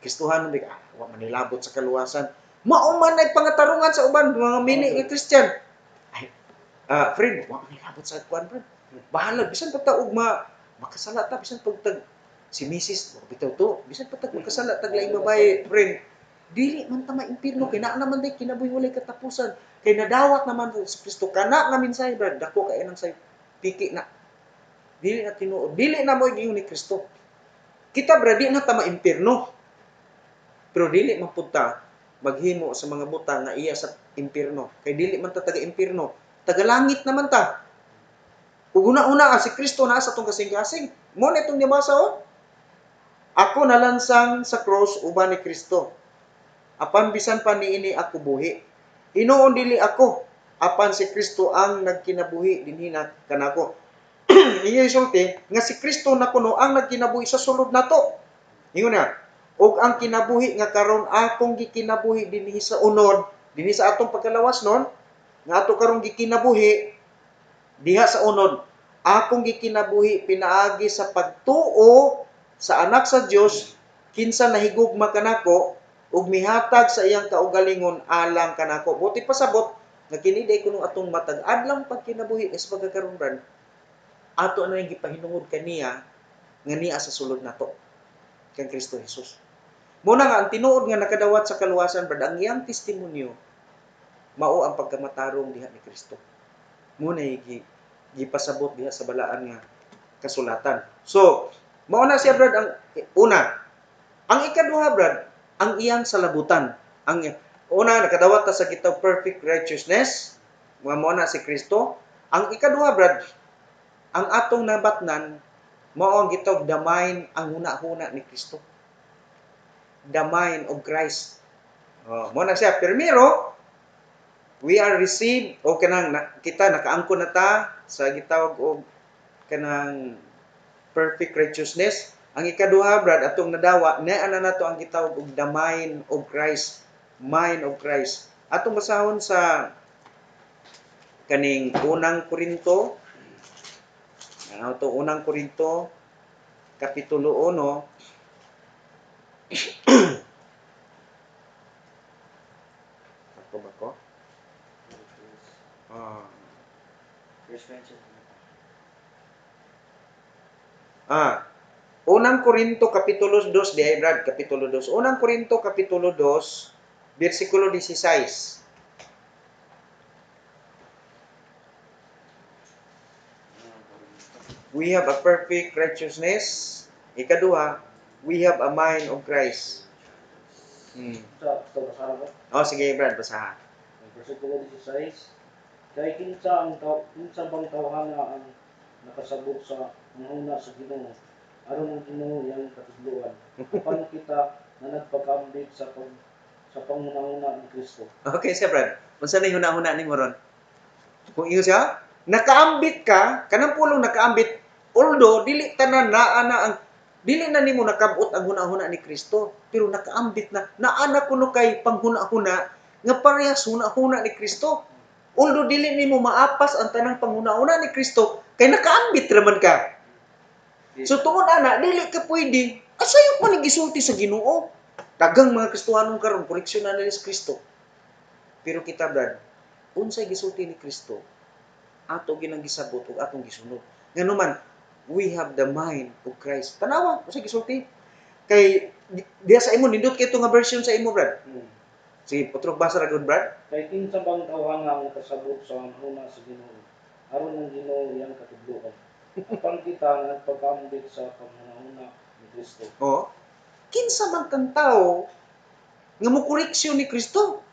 Kristohanon di wa manilabot sa kaluwasan. Mao man ay pangatarungan sa uban mga mini nga Christian. Ay, friend, wa manilabot sa kuan, friend. Bahala bisan pag ta ugma makasala ta bisan pag tag si Mrs. bitaw to, bisan pag tag makasala tag laing babae, friend. Dili man ta maimpierno kay naa naman day kinabuhi walay katapusan. Kay nadawat naman sa Kristo kana nga mensahe brad dako kay nang say piki na dili na tinuod dili na mo giingon ni Kristo kita brad di na ta maimpierno pero dili man pud ta maghimo sa mga buta nga iya sa impierno kay dili man ta taga impierno taga langit naman ta ug una-una si Kristo na sa tong kasing-kasing mo na itong nabasa ako nalansang sa cross uban ni Kristo apan bisan pa niini ako buhi Hinoon dili ako, apan si Kristo ang nagkinabuhi dinhi na kanako. Inyo isulti nga si Kristo na kuno ang nagkinabuhi sa sulod nato. Ingon na, og ang kinabuhi nga karon akong gikinabuhi dinhi sa unod, dinhi sa atong pagkalawas non, nga ato karong gikinabuhi diha sa unod, akong gikinabuhi pinaagi sa pagtuo sa anak sa Dios kinsa nahigugma kanako ug mihatag sa iyang kaugalingon alang kanako. Buti pasabot nga kini day kuno atong matag adlang pagkinabuhi is pagkakaron brad. Ato na yung gipahinungod kaniya nga niya sa sulod nato kang Kristo Jesus. Muna nga ang tinuod nga nakadawat sa kaluwasan brad ang iyang testimonyo mao ang pagkamatarong diha ni Kristo. Muna gipasabot diha sa balaan nga kasulatan. So, mao na siya brad ang una. Ang ikaduha brad ang iyang salabutan. Ang una nakadawat ta sa kitang perfect righteousness, mga mao na si Kristo. Ang ikaduha brad, ang atong nabatnan mao ang gitawag the mind ang huna-huna ni Kristo. The mind of Christ. Mao na siya. Primero, we are received o kanang kita nakaangkon na ta sa gitawag og kanang perfect righteousness. Ang ikaduha brad atong nadawa na nato ang gitawag og the mind of Christ. mind of Christ. Atong basahon sa kaning unang Korinto, ano to, unang Korinto kapitulo 1. Ako ba ko? Ah. First mention. Unang Korinto kapitulo 2, di ay Brad, kapitulo 2. Unang Korinto kapitulo 2, versikulo 16. We have a perfect righteousness. Ikaduha, we have a mind of Christ. Sa basahan ko. Sige Brad, basahan. Versikulo 16. Kay kinsa bang tawhana ang nakasabot sa mahuna sa Ginoo aron ang Ginoo yang katudloan. Apan kita na nagpagambit sa pangunahuna ni Kristo. Okay siya Brad. Unsa na huna-huna ni mo ron? Kung iyo siya, nakaambit ka, kanang pulong nakaambit, although dili tanan ang dili na nimo nakabot ang huna-huna ni Kristo, pero nakaambit na naana kuno kay panghuna-huna nga parehas huna-huna ni Kristo. Although dili nimo maapas ang tanang panghuna-huna ni Kristo, kay nakaambit raman ka. So tungod ana, dili ka pwede asayok man ning gisulti sa Ginoo. Daghang mga Kristohanon karon koreksyon na nila sa Kristo. Pero kita Brad, unsay gisulti ni Kristo, ato ginang gisabot ug atong gisunod. Nganuman, we have the mind of Christ. Tanawa, unsay gisulti? Kay diya sa imo nindot kay nga version sa imo Brad. Sige, putrok basa ra gud Brad. Kay kinsa bang tawhana ang nakasabot sa mahuna sa Ginoo aron ang Ginoo yang katudloan. Apan kita na nagpagambit sa pangunahuna ni Kristo. Kinsa man kang tawo nga mo koreksyon ni Kristo?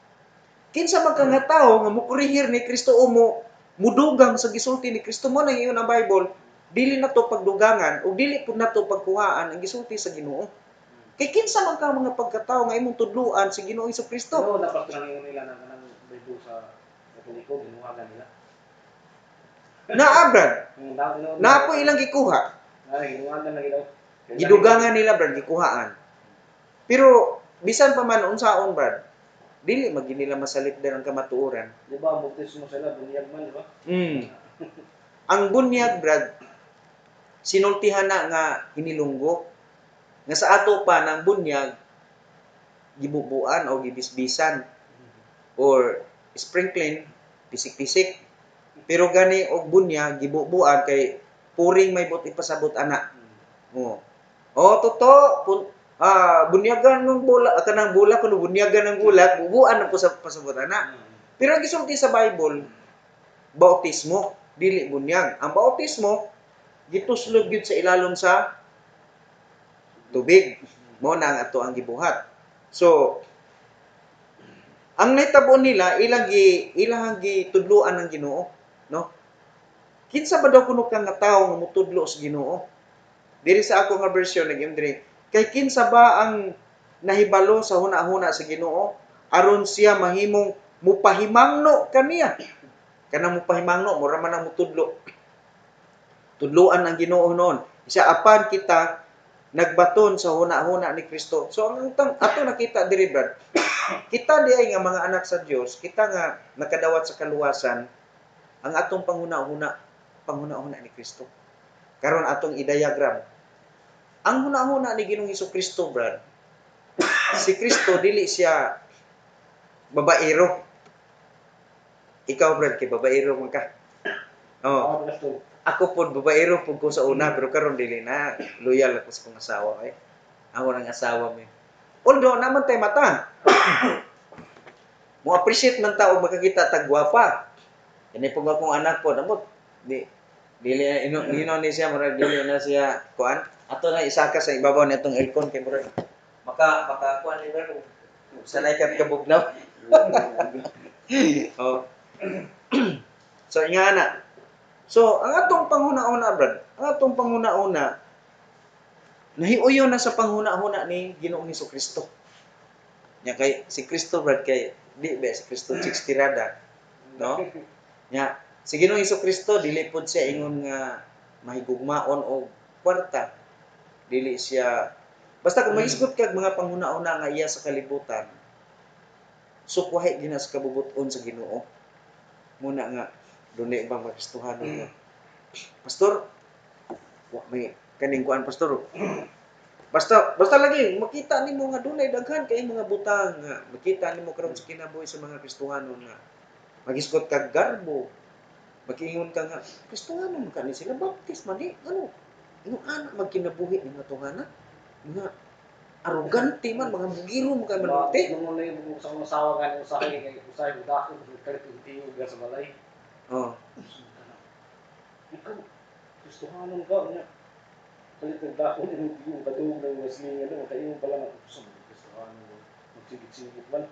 Kinsa man kang nga tawo nga mo korehir ni Kristo o mo mudugang sa gisulti ni Kristo mo nang iyon ang Bible, dili na to pagdugangan o dili pud nato pagkuhaan ang gisulti sa Ginoo. Kay kinsa man ka mga pagkatawo nga imong tudluan si Ginoo Kristo? Pero dapat lang nila na kanang Bible sa Katoliko ginuwagan nila. Naa Brad, na po ilang gikuha. Ay, ginuwagan na gid. Gidugangan nila Brad, gikuhaan. Pero bisan pa man unsaon Brad, dili magin nila masalit din ang kamatuoran. Di ba, bautismo sila, bunyag man, di ba? Ang bunyag, Brad, sinultihan na nga hinilunggo. Nga sa ato pa ng bunyag, gibubuan o gibisbisan or sprinkling, pisik-pisik. Pero gani og bunyag, gibubuan kay puring may buti pasabot ana. Totoo. Bunyagan ng bola, kanang bola kuno bunyagan ng gulat, bubuan na po sa pasabot ana. Pero ang gisulti sa Bible, bautismo, dili bunyag. Ang bautismo, gituslog gyud sa ilalom sa tubig. Mo na ang ato ang gibuhat. So, ang nahitabo nila ilang gitudloan ng Ginoo, no? Kinsa ba daw kuno kang nga tawo nga mutudlo sa Ginoo? Diri sa ako nga version nag-imdre, kay kinsa ba ang nahibalo sa huna-huna sa Ginoo aron siya mahimong mupahimangno kaniya? Kanang mupahimangno mura man ang mutudlo. Tudloan ang Ginoo noon. Siya apan kita nagbaton sa huna-huna ni Kristo. So ang ato nakita diri Brad, kita diay nga mga anak sa Dios, kita nga nakadawat sa kaluwasan ang atong panghuna-huna ni Kristo. Karon atong i-diagram. Ang huna-huna ni Ginoong Hesukristo, Brad, si Kristo dili siya babaero. Ikaw, Brad, kay babaero man ka. Ako po babaero po ko sa una, pero karon dili na. Loyal ako sa kong asawa kay. Ako nang asawa mo. Although naman tay mata. Mo appreciate man ta og makakita tag gwapa. Kani po akong anak po, namot dili ni siya murag dili na siya kuan. Ato na isaka sa ibabaw nitong aircon kay murag maka kuan ni bro. Sanay ka kabugnaw. So nga na. So, ang atong panghuna-una, Brad, ang atong panghuna-una, nahiuyo na sa panghuna-una ni Ginoong Hesukristo. Nya kay si Kristo, Brad, kay di ba si Kristo chicks tirada, no? Nya si Ginoong Hesukristo dili pod siya ingon nga mahigugmaon og kwarta. Dili siya basta kung mahisgot kag mga panghuna-una nga iya sa kalibutan, sukwahi gina sa kabubuton sa Ginoo. Muna nga dunay bang makistuhan nga. Pastor, wa may kaning kuan pastor. Basta lagi makita nimo nga dunay daghan kay mga butang nga makita nimo karon sa kinabuhi sa mga Kristohanon nga magisgot kag garbo. Mag-ingon ka nga, Kristohanon man kani sila baptist man di ano. Ino ana magkinabuhi ni nga tungana. Nga arrogante man mga bugiro mo kay manulti. Nung na yung sa mga sawa nga ng usahay kay usahay mo dako kalit yung tingog sa balay. Oh. Ikaw, Kristohanon ka, nga. Kalit ng dako yung katulog ng masling ano, kayo pala nga, sa mga Kristohanon mo, magsigit-sigit man.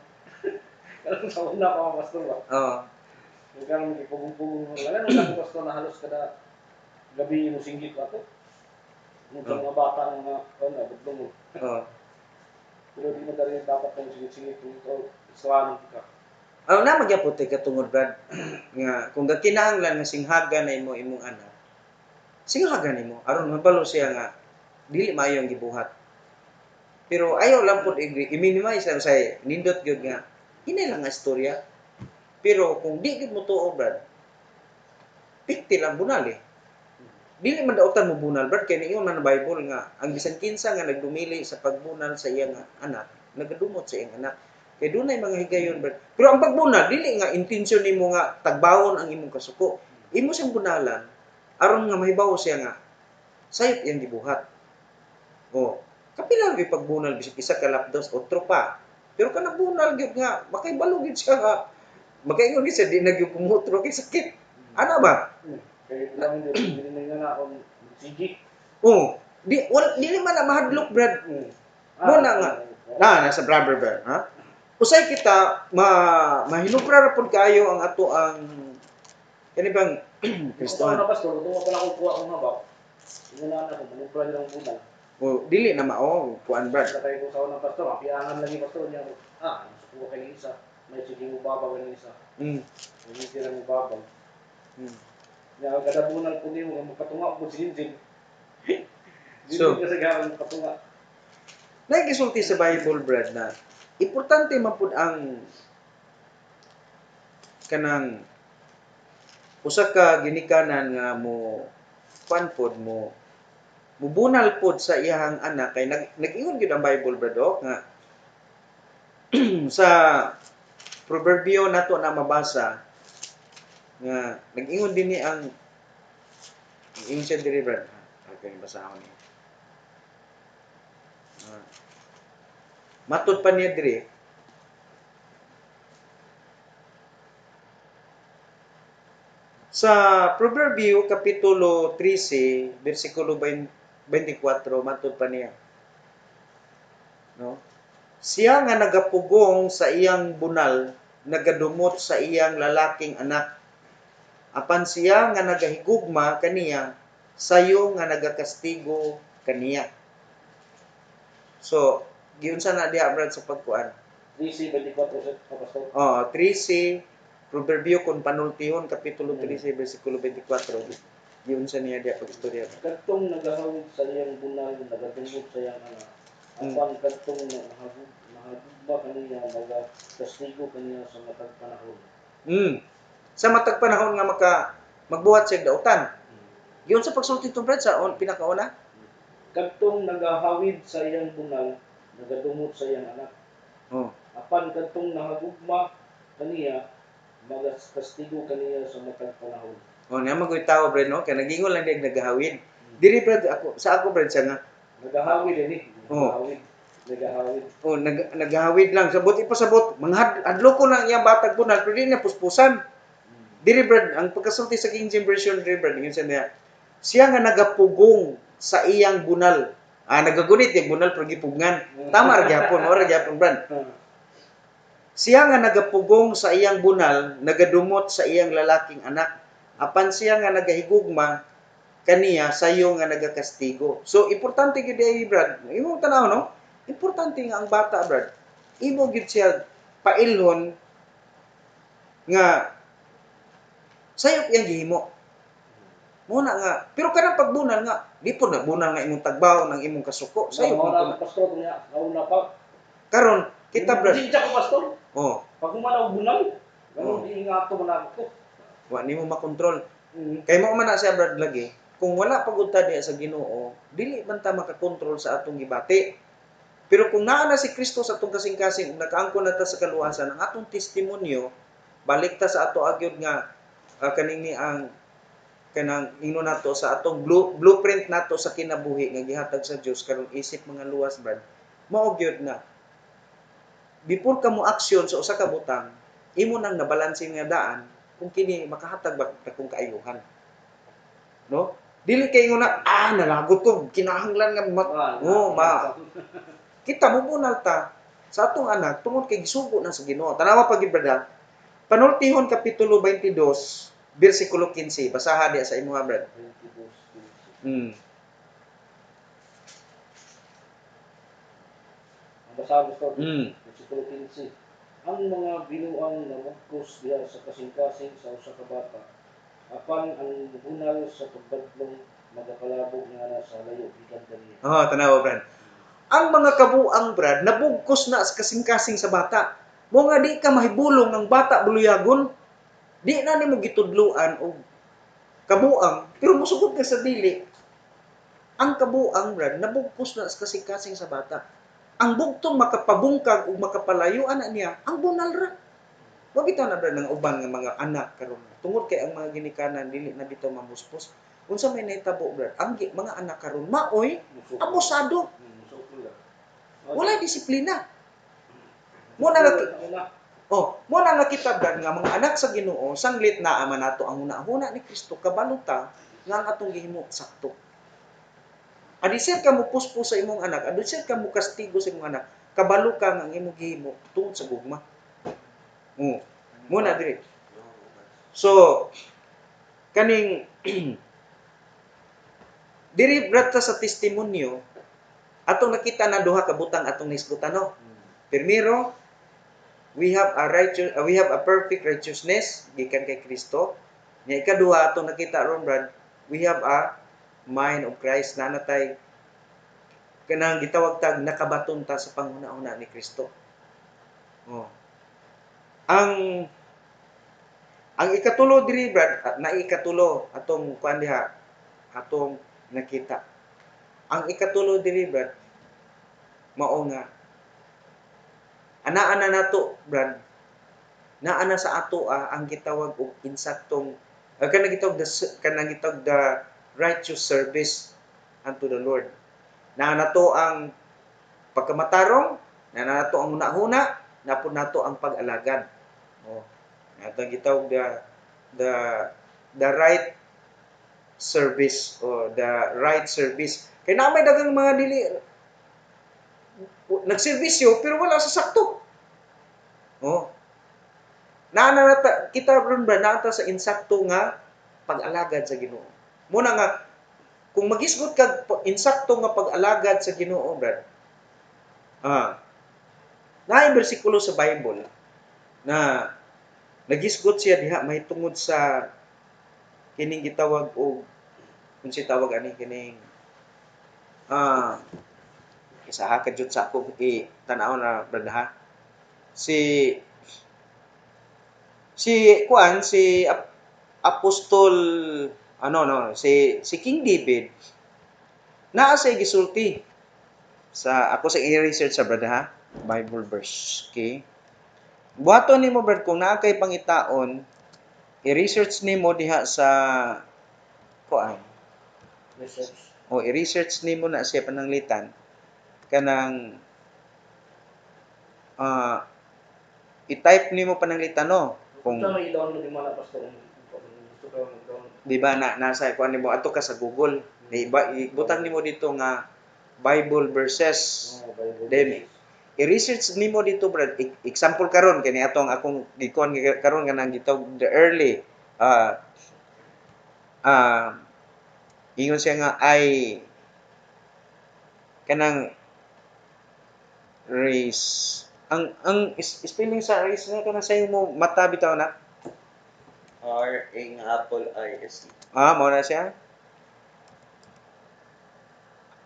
Karang sa una ko ang pastor ba? Oh. Karang magkipugong-pugong, wala nang ako pastor na halos kada gabi mo singgit ako. Nung sa mga bata ang mga, nabudlong mo. Oh. Pero di mo dali dapat ng singit-singit kung ikaw, Kristohanon ka. Ano na magyapon tay katungod brad nga kung gakinahanglan nga singhagan na imong anak. Singhagan nimo aron mabalo siya nga dili maayo ang gibuhat. Pero ayaw lang pud i-minimize lang say nindot gyud nga hinay lang nga istorya. Pero kung di gyud mo tuo brad, pikti lang bunal eh. Dili man daotan mo bunal brad kay niingon man ang Bible nga ang bisan kinsa nga nagdumili sa pagbunal sa iyang anak, nagadumot sa iyang anak. Kay dunay mga higayon brad. Pero ang pagbunal dili nga intensyon nimo nga tagbawon ang imong kasuko. Imo siyang bunalan aron nga mahibaw siya nga sayop iyang gibuhat. Oh, kapila gyud pagbunal bisag isa ka lapdos o tropa. Pero kanang bunal gyud nga makaibalo gyud siya nga makaingon gyud siya di na gyud kumutro kay sakit. Ana ba? Kaya kami din nga na akong sige. Oh, dili man na mahadlok brad. Mo na nga. Nasa brother ba, ha? Usay kita mahinubra ra pud kaayo ang ato ang kani bang Kristohanon. Kristohan. Na pastor, kung wala ko kuha akong habak, ingon na ako, manupra nilang bunal. O dili na mao kuan brad. Katay ko sa unang pastor, apiangan lagi pastor niya. Nasuko kay isa. May sige mo babaw ng isa. Mm. Hindi sila mo babaw. Mm. Kada bunal po niyo, magpatunga ko sinjin. So, Dili kasi garang patunga. nagisulti sa Bible brad na importante man pud ang kanang usa ka ginikanan nga mo kuan pod mo mubunal pod sa iyang anak kay nag-ingon gyud ang Bible brad nga sa proverbio nato na mabasa nga nag-ingon dinhi ang ingon siya diri brad. Okay, basahon ni. Matud pa niya diri sa Proverbio kapitulo 13 bersikulo 24 matud pa niya. No? Siya nga nagapugong sa iyang bunal, nagadumot sa iyang lalaking anak. Apan siya nga nagahigugma kaniya, sayo nga nagakastigo kaniya. So, giunsa na diha brad sa pagkuan. 13:24 pastor. 13 Proverbio kon panultihon kapitulo 13 bersikulo 24. Giunsa niya diha pagistorya. Kadtong nagahawid sa iyang bunal, nagadumot sa iyang anak. Apan kadtong nahagugma kaniya, kastigo kaniya sa matag panahon. Sa matag panahon nga magbuhat siya dautan. Giunsa pagsulti tong brad sa pinakauna? Kadtong nagahawid sa iyang bunal, nagadumot sa iyang anak. Oh. Apan kadtong nahagugma kaniya, magastigo kaniya sa matag panahon. Oh, nga magoy tawo brad no, kay nagingon lang diag nagahawid. Diri brad ako brad siya nga Nagahawid ini. Nagahawid. Nagahawid. Oh, nagahawid lang. Sabot ipasabot. Mga hadloko na iyang batag bunal, pero di na puspusan. Diri brad, ang pagkasulti sa King James Version diri brad, ngin siya nga nagapugong sa iyang bunal. Nagagunit yung bunal pero gipugngan. Tama ra gyapon, ora gyapon brad. Siya nga nagapugong sa iyang bunal, nagadumot sa iyang lalaking anak. Apan siya nga nagahigugma kaniya sayo nga nagakastigo. So importante gyud ay brad. Imo tanaw no? Importante nga ang bata brad. Imo gyud siya pailhon nga sayop iyang gihimo. Muna nga, pero kanang pagbunal nga, di po na bunal nga imong tagbaw ng imong kasuko. Sayop man po na. Pastor niya, nauna pa. Karon kita brad. Sinja ko pastor. Oh, Pag humanaw bunal, Oh. ganun di nga ato manako ko. wa nimo makontrol. Kay mo man na siya Brad lagi, kung wala pagud ta diha sa Ginoo, dili man ta makakontrol sa atong gibati. Pero kung naa na si Kristo sa atong kasing-kasing, nakaangkon na ta sa kaluwasan, ang atong testimonyo, balik ta sa ato agyod nga kanini ang kanang ino nato sa atong blueprint nato sa kinabuhi nga gihatag sa Dios karon isip mga luwas Brad. Mao gyud na before ka mo aksyon sa usa ka butang, imo nang nabalanse nga daan kung kini makahatag ba kung kaayuhan. No? Dili kay nguna nalagot ko kinahanglan nga kita mo bunal ta sa atong anak tungod kay gisugo na sa Ginoo. Tanawa pag Brad. Panultihon kapitulo 22 bersikulo 15 basaha diha sa imuha Brad. 22. Mm. Ang basahan ko, Mm. versikulo 15. Ang mga binuang namugkos diha sa kasing-kasing sa usa ka bata, apan ang bunal sa pagdadlong magakalabog nga na sa layo gikan kaniya. Tanawa Brad. Ang mga kabuang Brad nabugkos na sa kasing-kasing sa bata. Mo nga di ka mahibulong ang bata buluyagon. Di na nimo gitudluan og kabuang pero musugod ka sa dili. Ang kabuang Brad nabugkos na sa kasing-kasing sa bata. Ang bugtong makapabungkag ug makapalayo ana niya ang bunal ra. Wa bitaw na Brad ng uban nga mga anak karon. Tungod kay ang mga ginikanan dili na bitaw mamuspos. Unsa may nahitabo Brad? Ang mga anak karon maoy abusado. Wala disiplina. Mo na nakita Brad nga mga anak sa Ginoo sanglit na man nato ang una-una ni Kristo kabaluta nga ang atong gihimo sakto. Adisir ka mo puspos sa imong anak, adisir ka mo kastigo sa imong anak, kabalo ka nga ang imong gihimo tungod sa gugma. Mo na dire. So kaning diri Brad ta sa testimonyo atong nakita na duha ka butang atong nisgutan no. Primero, we have a perfect righteousness gikan kay Kristo. Nya ikaduha atong nakita ron Brad, we have a mind of Christ na natay kanang gitawag tag nakabaton ta sa panghuna-una ni Kristo. Ang ikatulo diri Brad, na ikatulo atong kuan diha atong nakita. Ang ikatulo diri Brad mao nga anaa na nato Brad, naa na sa ato ang gitawag og insaktong kanang gitawag the righteous service unto the Lord. Na nato ang pagkamatarong, na nato ang hunahuna, napud nato ang pag-alagad. Atong gitawag the right service o the right service. Kay na may daghang mga dili nagserbisyo pero wala sa sakto. Kita ron ba nata sa insakto nga pag-alagad sa Ginoo. Muna nga kung magisgot kag insakto nga pag-alagad sa Ginoo, Brad. Naay bersikulo sa Bible na nagisgot siya diha may tungod sa kining gitawag og unsay tawag ani kining isa ha kadyot sa ako tan-aw na Brad ha. Si Apostol si King David naa say gisulti sa ako sa i-research sa Brad ha, Bible verse. Okay? Buhaton nimo Brad kung naa kay pangitaon, i-research nimo diha sa kuan. Research. I-research nimo na siya pananglitan kanang i-type nimo pananglitan no kung Sa may download ni mana pastor gusto ka mag-download. di ba nasa kuan nimo ato ka sa Google. Ibutang nimo dito nga Bible verses. Then i-research nimo dito Brad. Example karon kani atong akong gikuan karon kanang gitawag the early ingon siya nga ay kanang race. Ang spelling sa race na kanang sayo mo mata bitaw na. R-A nga apple I-S-E. Mao na siya.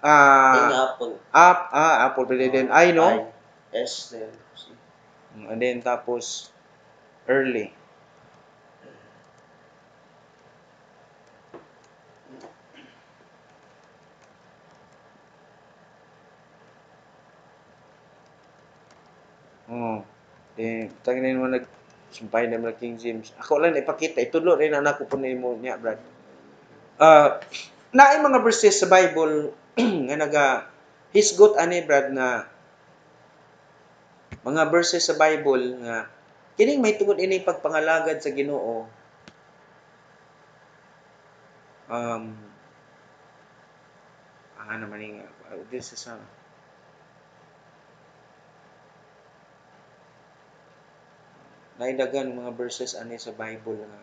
A nga apple. Apple pwede din I no. I-S-L-C. And then tapos early. Oh. Then tangin mo sumpay na mga King James. Ako lang ipakita, itulo rin anak ko po nimo niya, brad. Naay mga verses sa Bible nga hisgot ani brad na mga verses sa Bible nga kining may tungod ini pagpangalagad sa Ginoo. Ano man nga this is naidagan mga verses ani sa Bible nga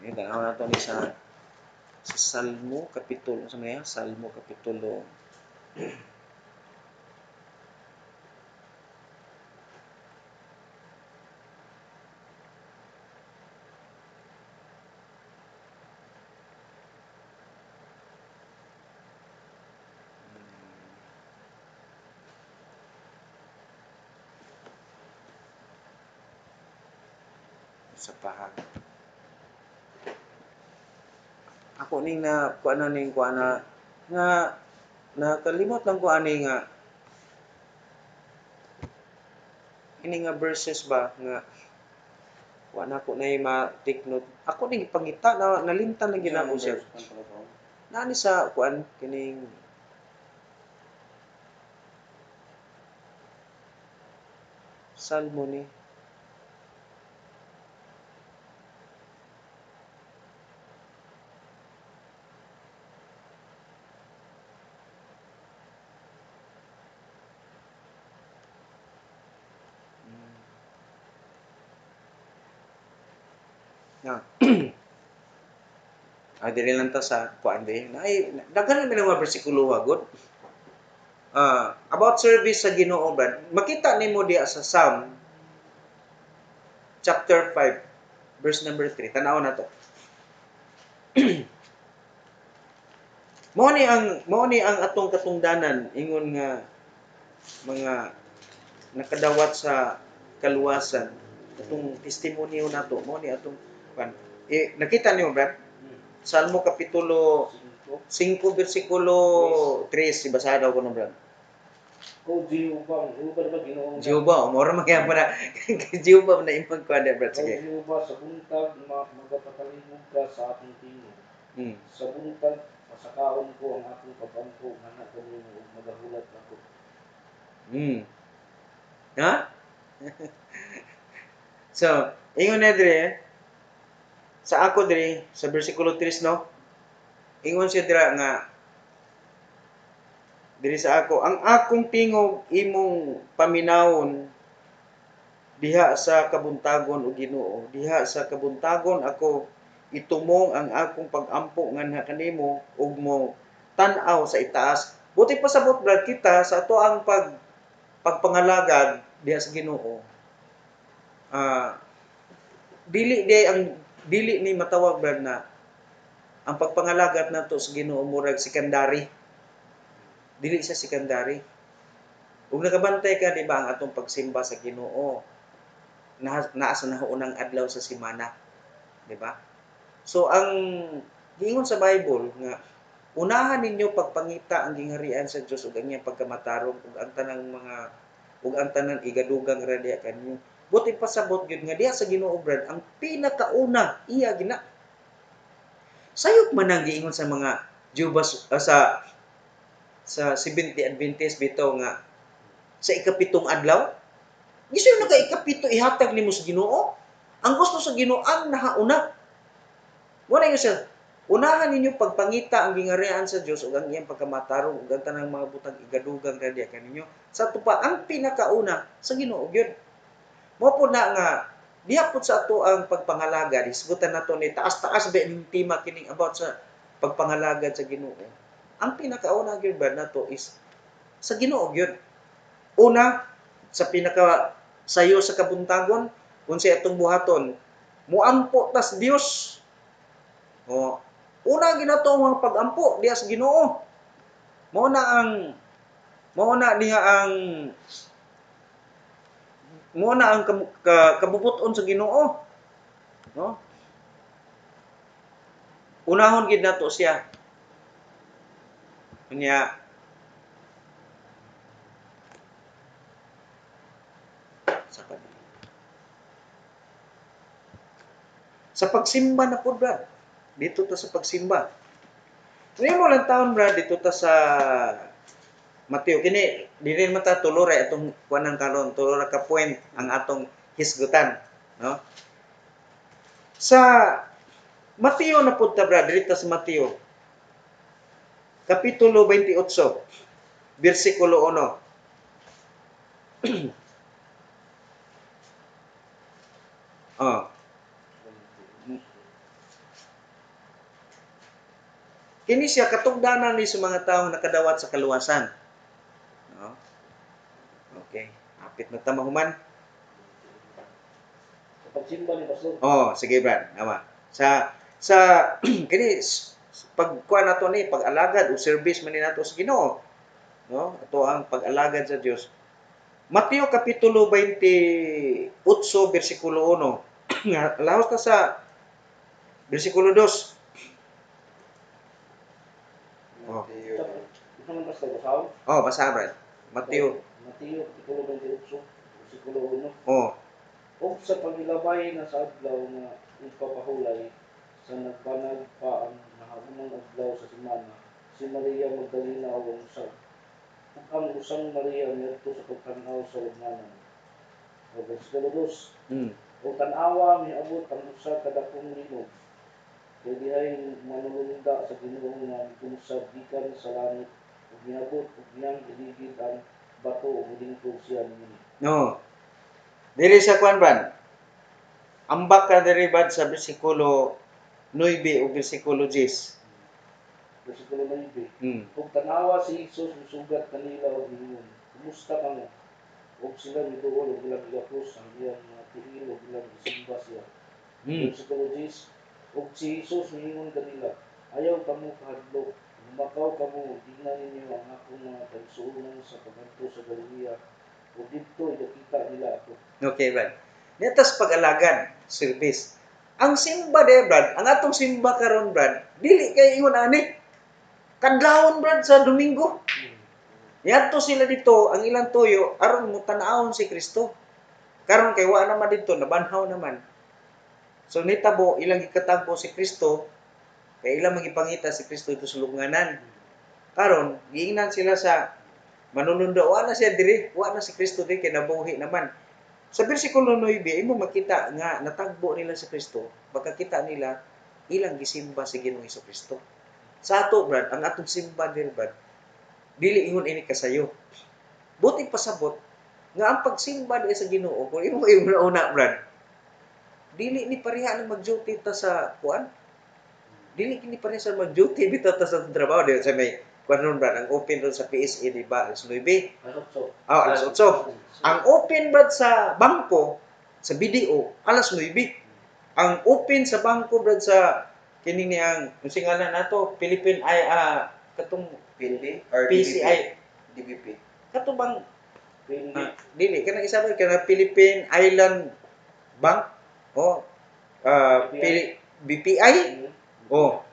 tanaw nato ni sa Salmo kapitulo sa mga Salmo kapitulo sa pahag. Ako ning na kuan ning kuan na nga nakalimot lang ko ani nga ini nga verses ba nga wala ko na ma-take note. Ako ning ipangita na nalimtan lang ginako siya. Nani sa kuan kining Salmo ni na dili lang ta sa kuan di na ay daghan mi mga bersikulo wagod. About service sa Ginoo brad. Makita nimo diha sa Psalm chapter 5 verse number 3. Tanaw na to. Mao ni ang atong katungdanan ingon nga mga nakadawat sa kaluwasan atong testimonyo nato mao ni atong kan nakita niyo brad Salmo kapitulo 5 bersikulo 3 ibasa daw ko no brad O Jehovah, Jehovah na Ginoo. Jehovah mo ra magyapon na Jehovah na imong kuan brad O sige Jehovah, sa buntag magapatalimog ka sa akong tingog. Sa buntag pasakaon ko ang akong kabangko nga kami mo magahulat ako. Ha? So, ingon na dire sa ako dire sa bersikulo 3 no. Ingon siya dira nga diri sa ako ang akong tingog imong paminawon diha sa kabuntagon o Ginoo diha sa kabuntagon ako itumong ang akong pag-ampo nganha kanimo ug mo tan-aw sa itaas buti pasabot brad kita sa ato ang pagpangalagad diha sa Ginoo dili ni matawag brad na ang pagpangalagad nato sa Ginoo murag secondary dili sa secondary. Ug nakabantay ka di ba ang atong pagsimba sa Ginoo naa sa naunang adlaw sa semana, di ba? So ang giingon sa Bible nga unahan ninyo pagpangita ang gingharian sa Dios ug ang iyang pagkamatarong ug ang tanan igadugang ra diha kanyo. Buti pasabot gyud nga diha sa Ginoo brad ang pinakauna iya gina sayop man ang giingon sa mga Jehovah's sa Seventh-day Adventist bitaw nga sa ikapitong adlaw giso na ka ikapito ihatag nimo sa Ginoo ang gusto sa Ginoo ang nahauna mo na siya unahan ninyo pagpangita ang gingharian sa Dios ug ang iyang pagkamatarong ug ang tanang mga butang igadugang ra diha kaninyo sa tupa ang pinakauna sa Ginoo gyud mo po na nga diha pud sa ato ang pagpangalagad hisgutan nato ni taas-taas ba ning tema kining about sa pagpangalagad sa Ginoo ang pinakauna gyud ba nato is sa Ginoo gyud. Una sa pinaka sayo sa kabuntagon unsay atong buhaton. Muampo tas Dios. O Una ginato ang mga pagampo diya sa Ginoo. Mao na niya ang kabubuton sa Ginoo, no? Unahon gid nato siya. Unya sa pagsimba na po, Brad. Dito ta sa pagsimba. Ngayon mo lang taon, Brad, dito ta sa Mateo. Kini, dili man ta tuloray atong kuanang karon, tulora ka point ang atong hisgutan. No? Sa Mateo na po ta, Brad, dito sa Mateo. Kapitulo 28, versikulo 1. Oh. Kini siya katungdanan ni sa mga taong nakadawat sa kaluwasan. No? Okay. Apit na tamahuman. Sa pagsimba ni Pastor. Oh, sige Brad. Tama. Sa kini pagkuan nato ni pag-alagad o service man ni nato sa Ginoo. No? Ito ang pag-alagad sa Dios. Mateo kapitulo 28 bersikulo 1. Lahos ta sa bersikulo 2. Oh. Mateo. Ito naman Pastor, basaw. Oh, basa Brad. Mateo. Mateo, Kapitulo 28, versikulo 1. Oh. O sa pagilabay na sa adlaw nga ipapahulay sa nagbanag pa ang nahaunang adlaw sa semana, si Maria Magdalena o ang usang Maria ngadto sa pagtanaw sa lubnganan. O versikulo 2. Mm. O tanawa miabot ang usa ka dakong linog. Kay dihay manulunda sa Ginoo nga mitumsad gikan sa langit ug miabot ug niyang iligid ang bato ug milingkod siya niini. No. Diri sa kuan Brad. Ambak ka diri Brad sa bersikulo 9 o bersikulo 10. Versikulo 9. Mm. Ug tanawa si Jesus misugat kanila og ingon, kumusta kamo? Ug sila miduol ug ilang gilapos ang iyang mga tiil ug ilang gisimba siya. Mm. Versikulo 10. Ug si Jesus miingon kanila, ayaw kamo kahadlok, lumakaw kamo, tingnan ninyo ang akong mga kaigsuonan sa pagadto sa Galilea, ug didto idakita nila ako. Okay, Brad. Netas pag-alagad, service. Ang simba de, Brad, ang atong simba karon, Brad, dili kay ingon ani. Kadlawon, Brad, sa Domingo. Yadto sila dito, ang ilang tuyo, aron mo tan-awon si Kristo. Karon kay wa naman dito, nabanhaw naman. So nitabo ilang gikatagpo si Kristo, kay ilang magipangita si Kristo ito sa lubnganan. Karon, giingnan sila sa manununda, wa na siya diri, wa na si Kristo diri kay nabuhi naman. Sa bersikulo 9, imo makita nga natagbo nila si Kristo, pagkakita nila ilang gisimba si Ginoong Hesukristo. Sa ato, Brad, ang atong simba diri, Brad, dili ingon ini kasayo. Buti pasabot nga ang pagsimba di sa Ginoo, kung imo una, Brad, dili ni pareha lang mag-duty ta sa kuan. Dili kini pareha sa mag-duty bitaw ta sa trabaho di sa may kuan ron, Brad, ang open ron sa PSA di ba alas 9. Pasok. Alas 8. Ang open, Brad, sa bangko sa BDO alas 9. Ang open sa bangko, Brad, sa kini niyang singalan nato Philippine katong PNP or PCI DBP. katubang Hindi. dili kana isa ba kana Philippine Island Bank o BPI o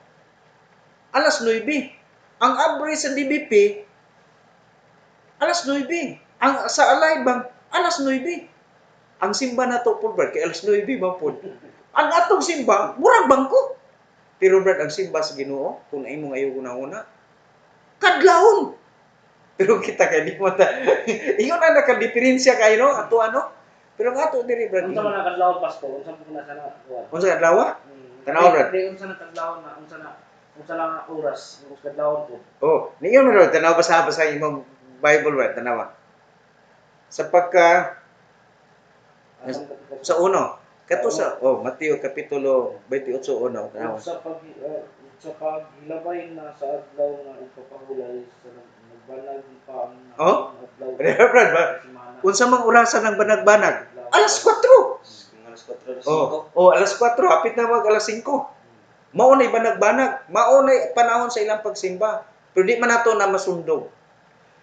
alas 9. Ang average sa DBP alas 9. Ang sa Allied Bank alas 9. Ang simba nato po, Brad, kay alas 9 ba po. Ang atong simba murag bangko. Pero Brad, ang simba sa Ginoo kung imo ayo una-una kadlawon. Pero kita kay di mo ta. Ingon na naka-diferensya kay no ato ano. Pero nga ato diri, Brad. Unsa man nakadlawon Pastor? Unsa man na sana kuan? Unsa kadlaw? Tanaw, Brad. Di unsa na kadlawon na unsa lang oras ng kadlawon po. Oh, niyo na tanaw basa imong Bible, Brad, tanawa. Sa pagka sa uno, kato sa Mateo kapitulo 28:1 tanawa. Sa paghilabay na sa adlaw nga ipapahulay sa nagbanag pa ang Oh? adlaw. Brad, ba? Unsa mang orasan ng banag-banag? Alas 4. Alas 4 alas 5. Oh, alas 4, hapit na mag alas 5. Maunay banag-banag, maunay panahon sa ilang pagsimba. Pero di man nato na masundog.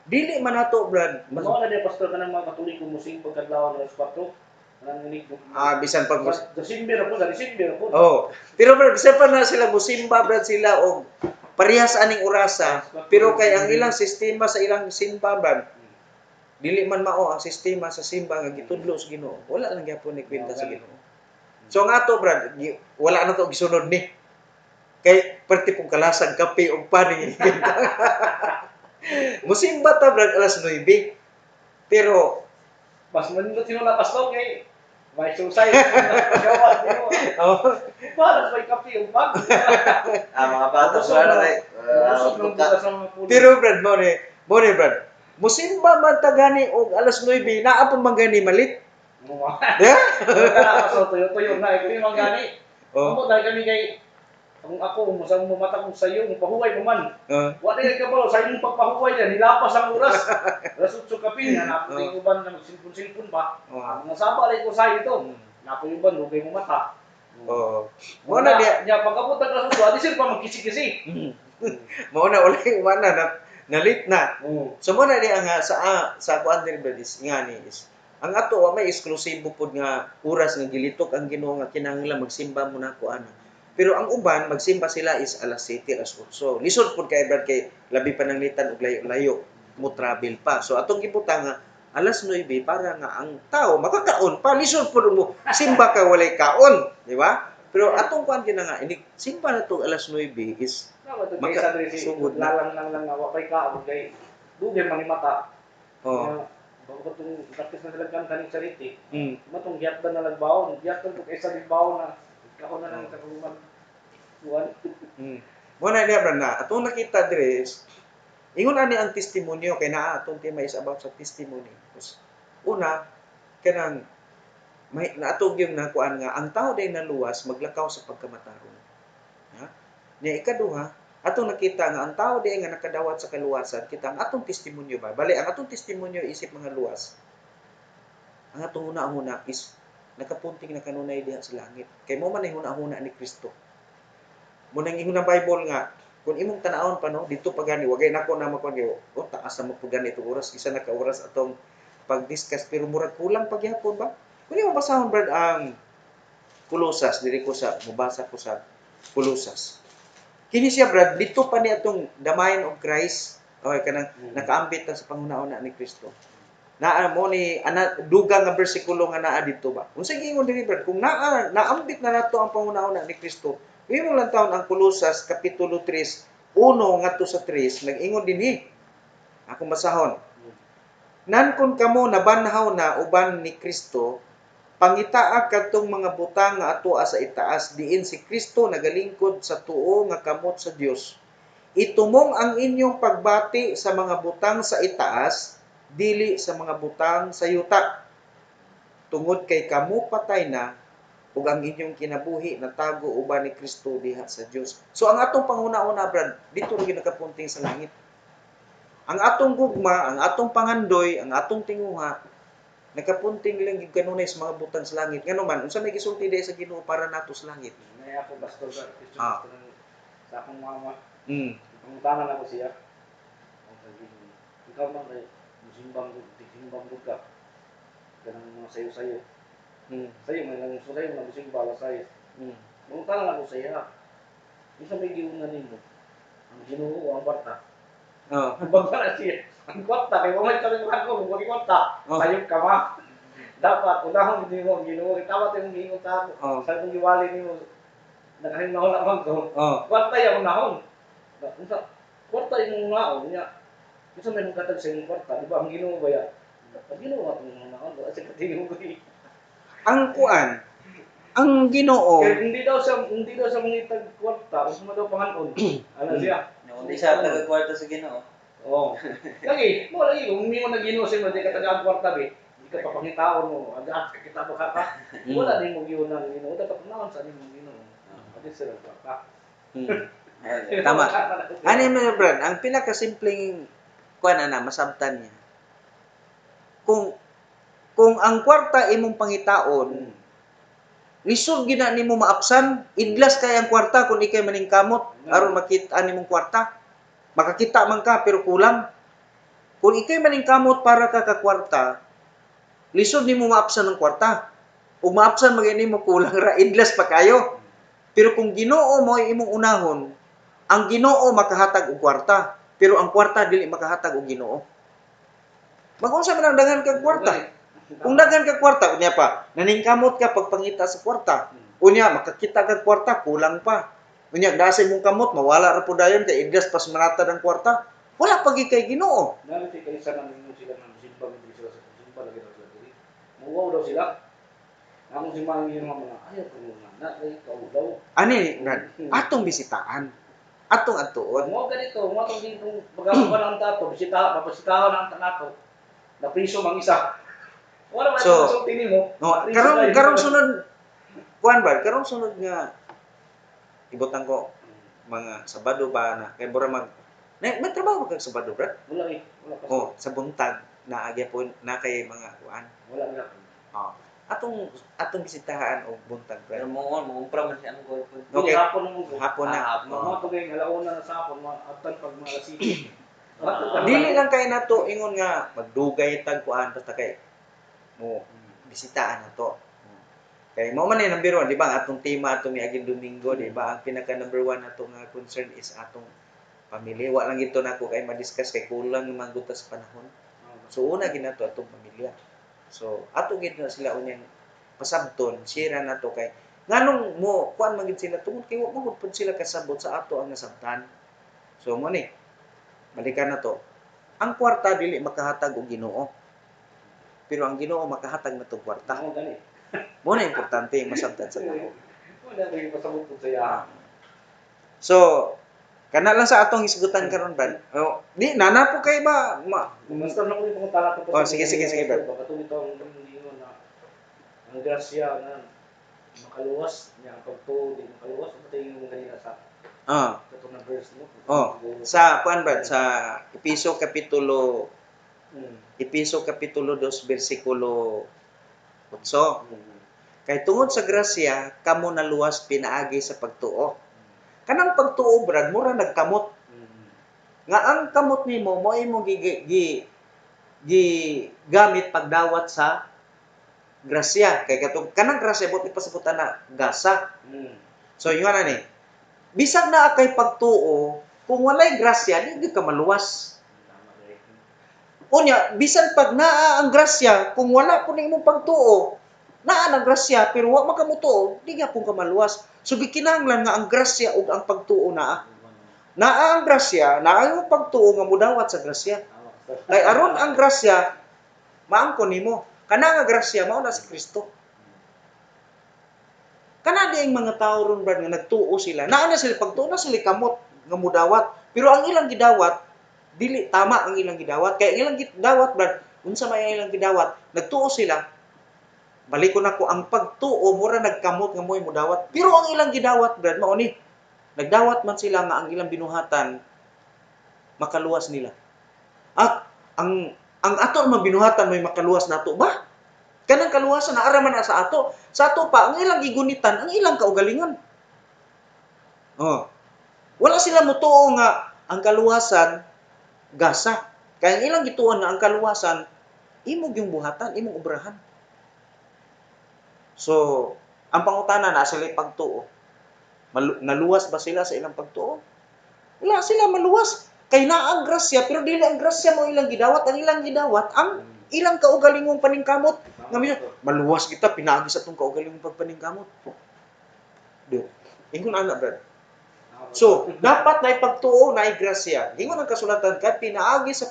Dili man nato, Brad. Mao na dia pastor kanang mga Katoliko musing pagkadlaw ng 4. Kanang inig Bisan pag December po, sa December po. oh. Pero Brad, bisan pa na sila musimba, Brad, sila og parehas aning orasa. Pero kay ang ilang sistema sa ilang simba, Brad, dili man mao ang sistema sa simba nga gitudlo sa Ginoo. Wala lang gyapon ni kwenta sa Ginoo. So nga to, Brad, wala na to gisunod ni. Kay parte pong kalasag kape og paning. Musimba ta, Brad, alas 9. Pero Mas manindot sino na pastor kay may susay gawas niyo. Para sa kape ug bag. Mga bata Busog wala na- kay busog ng bukas sa mga pulo. pero Brad, mo ni Brad. Musimba man ta gani og alas 9, naa pa man gani malit. Yeah? So tuyo-tuyo na ikaw yung gani. Oh. Amo dahil kami kay kung ako musang mumata kong sayo, pahuway mo man. Wala ka ba sa imong pagpahuway na nilapas ang oras. Alas 8 kape nga naputing uban na magsilpon-silpon pa. Ang mga saba rin ko sa ito. Napoy uban lugay mo mata. Oh. Mo na dia. Nya pagabot ang alas 8, di pa magkisi-kisi. Mo na wala umana na late na. Oo. So mo na dia nga sa kuan diri Brad is nga ni is ang ato wa may eksklusibo pud nga oras nga gilitok ang Ginoo nga kinahanglan magsimba mo na kuan. Pero ang uban magsimba sila is alas 7, alas 8. Lisod pud kay Brad kay labi pa nang litan og layo-layo mo travel pa. So atong gibutang nga alas 9 para nga ang tao makakaon pa lisod pud mo simba ka walay kaon, di ba? Pero atong kuan gina nga ini simba na to alas 9 is Nawa to kay sa diri si sugod na. lalang lang nga wa pay ka kay dugay man ni mata. Oh. Bago itong practice na talagang kaning charity, Mm. matong giyat na nagbaon, giyat na kung isa nagbaon na, ako na lang karuman. Buwan. Mo na dia Brad na atong nakita diri is ingon ani ang testimonyo kay naa atong tema is about sa testimony. Una kanang may naatog yung nakuan nga ang tao day naluwas maglakaw sa pagkamataron. Ha? Nya ikaduha, atong nakita nga ang tao day nga nakadawat sa kaluwasan, kita ang atong testimonyo ba? Bali ang atong testimonyo isip mga luwas. Ang atong una-una is nakapunting na kanunay diha sa langit. Kay mo man ay una-una ni Kristo. Mo nang ingon ang Bible nga kung imong tan-awon pa no dito pa gani wagay nako na makuan gyud. O taas na mo pud gani itong oras isa na ka oras atong pag-discuss pero murag kulang pagyapon ba? Kung mo basahon Brad ang Kolosas diri ko sa mubasa ko sa Kolosas. Kini siya Brad dito pa ni atong damayan of Christ. Okay kanang nakaambit ta sa panghuna-una ni Kristo. Naa mo ni dugang nga bersikulo nga naa dito ba. Unsa giingon diri Brad kung naambit na nato ang panghuna-una ni Kristo. Imo lang taon ang Kolosas kapitulo 3 1 ngadto sa 3 nag-ingon dinhi. Akong basahon. Nan kun kamo nabanhaw na uban ni Kristo, pangitaa kadtong mga butang nga atoa sa itaas diin si Kristo nagalingkod sa tuo nga kamot sa Dios. Itumong ang inyong pagbati sa mga butang sa itaas, dili sa mga butang sa yuta. Tungod kay kamo patay na ug ang inyong kinabuhi natago uban ni Kristo diha sa Dios. So ang atong panguna-una Brad, dito ra gyud nakapunting sa langit. Ang atong gugma, ang atong pangandoy, ang atong tinguha nakapunting lang gyud kanunay sa mga butang sa langit. Ngano man unsa may gisulti diha sa Ginoo para nato sa langit? May ako pastor sa Christian Ah. pastor sa akong mama. Mm. Pangutanan ako siya. Ang sabi niya, ikaw man kay musimbang ka. Ganang mga sayo-sayo. Mm. Sayo, may lang sayo na musimba la sayo. Mm. Pangutanan ako siya. Isa may giunan nimo. Ang Ginoo ang kwarta. Oh. Kumbaga na siya. Ang kwarta, kay mamay kami ako, kung kwarta, sayop ka ma. Dapat, unahon hindi mo ang Ginoo. Tama tayo mong giingon sa ako. Oh. Sa kong giwali nimo, nakahinahon naman ko. Oh. Kwarta yung unahon. Kwarta yung unahon niya. Kasi may nung katag sa inyong kwarta, di ba? Ang Ginoo ba yan? Ang Ginoo nga itong unahon. Kasi katingin ko eh. Ang kuan, ang Ginoo, Kaya hindi daw sa mga itag kwarta, kung suma daw panganon. Ano siya? Hindi siya taga-kwarta sa Ginoo. Oo. Lagi, mo lagi, kung hindi mo nag-Ginoo sa mo, di ka tagaan kwarta, be. Di ka papangitaon mo, agad ka kita ba ka. Wala din mo giyon ng Ginoo. Dapat panahon sa din mo Ginoo. Pati sila kwarta. tama. Ano mo Brad, ang pinakasimpleng kuan na masabtan niya. Kung ang kwarta imong pangitaon, Lisod gina nimo maapsan, idlas kay ang kwarta kung ikay maningkamot aron makita nimong kwarta. Makakita man ka pero kulang. Kung ikay maningkamot para ka ka kwarta, lisod nimo maapsan ang kwarta. Ug maapsan magay nimo kulang ra idlas pa kayo. Pero kung Ginoo mo ay imong unahon, ang Ginoo makahatag og kwarta, pero ang kwarta dili makahatag og Ginoo. Mag-unsa man ang daghan kag kwarta? Kung daghan kag kwarta unya pa, naningkamot ka pagpangita sa kwarta. Unya makakita kag kwarta kulang pa. Unya dasay mong kamot mawala ra pud dayon kay idlas pas manatad ang kwarta. Wala pagi kay Ginoo. Nabi kay isa nang ingon sila nang simba gid sila sa simba lagi daw sila diri. Muwaw daw sila. Among simba ang mga ayaw ko nga na kay ikaw daw. Ani Brad, atong bisitaan. Atong atuon. Mo ganito, mo tong din kung magawa ng tato, babasitahan ang nato. Na priso mang isa. Wala man So, so tingin mo. No, priso na yun. karong sunod kuan ba? Karong sunod nga ibutang ko mga Sabado ba na kay bura mag may trabaho kag Sabado, Brad? Wala eh. Wala pa. Oh, sa buntag na agya po na kay mga kuan. Wala na. Oh. Atong bisitahan og buntag, Pero Brad. mo-umpra man siya ang girlfriend. Okay. Hapon na mo. Hapon na. Mga to kay alauna na sa hapon, atan pag mga lasiti. Dili lang kay nato ingon nga magdugay tag kuan basta kay mo bisitaan nato. Kay mao man ni number 1, di ba? Ang atong tema atong miaging Domingo, di ba? Ang pinaka number 1 nato nga concern is atong pamilya. Wa lang gito nako kay ma-discuss kay kulang naman gutas panahon. So una gid nato atong pamilya. So ato gid na sila unyang pasabton, share nato kay nganong mo kuan man gid sila tungod kay wa magud pud sila kasabot sa ato ang nasabtan. So mo ni balikan nato. Ang kwarta dili makahatag og Ginoo. Pero ang Ginoo makahatag nato kwarta. Ako gani. Mo na importante yung masabtan sa tao. Wala ko yung pasabot ko sa iya. So, kana lang sa atong isgutan karon Brad. Oh, di nana po kay ba Basta na ko yung pangutala ko Oh, sige, Brad. Katulad ito ang ingon na ang grasya na makaluwas niya ang pagtuo di makaluwas ang tingin mo kanina sa katong na verse mo. Sa kuan Brad sa Episo kapitulo Mm. Episo kapitulo 2 bersikulo 8. Kay tungod sa grasya kamo naluwas pinaagi sa pagtuo. Kanang pagtuo Brad mura nagkamot. Nga ang kamot nimo mo imo gamit pagdawat sa grasya. Kay katong kanang grasya bot ipasabutan na gasa. So yun na ni. Bisag na kay pagtuo, kung walay grasya, di gyud ka maluwas. Unya, bisan pag naa ang grasya, kung wala po imong pagtuo, naa ang grasya pero wa makamutuo, di gyapon ka maluwas. So gikinahanglan nga ang grasya ug ang pagtuo naa. Naa ang grasya, naa ang pagtuo nga mudawat sa grasya. Kay aron ang grasya maangkon nimo. Kana nga grasya mao na si Kristo. Kana diing mga tao ron Brad nga nagtuo sila. Naa na sila pagtuo na sila kamot nga mudawat. Pero ang ilang gidawat dili tama ang ilang gidawat. Kay ang ilang gidawat Brad, unsa may ilang gidawat? Nagtuo sila. Balik ko nako ang pagtuo mura nagkamot nga mo'y mudawat. Pero ang ilang gidawat Brad mao ni nagdawat man sila nga ang ilang binuhatan makaluwas nila. At ang ato man binuhatan may makaluwas nato ba? Kanang kaluwasan na araman na sa ato. Sa ato pa ang ilang gigunitan, ang ilang kaugalingon. Oh. Wala sila mutuo nga ang kaluwasan gasa. Kaya ang ilang gituon nga ang kaluwasan imong yung buhatan, imong obrahan. So, ang pangutana na sila pagtuo. Naluwas ba sila sa ilang pagtuo? Wala sila maluwas. Kay naa ang grasya, pero dili ang grasya mo ilang gidawat. Ang ilang gidawat, ang ilang kaugalingong paningkamot. Nga minsan, maluwas kita, pinaagi sa itong kaugalingong pagpaningkamot. Ingon anak, Brad. So, dapat na ipagtuo na grasya. Ingon ang kasulatan, kay pinaagi sa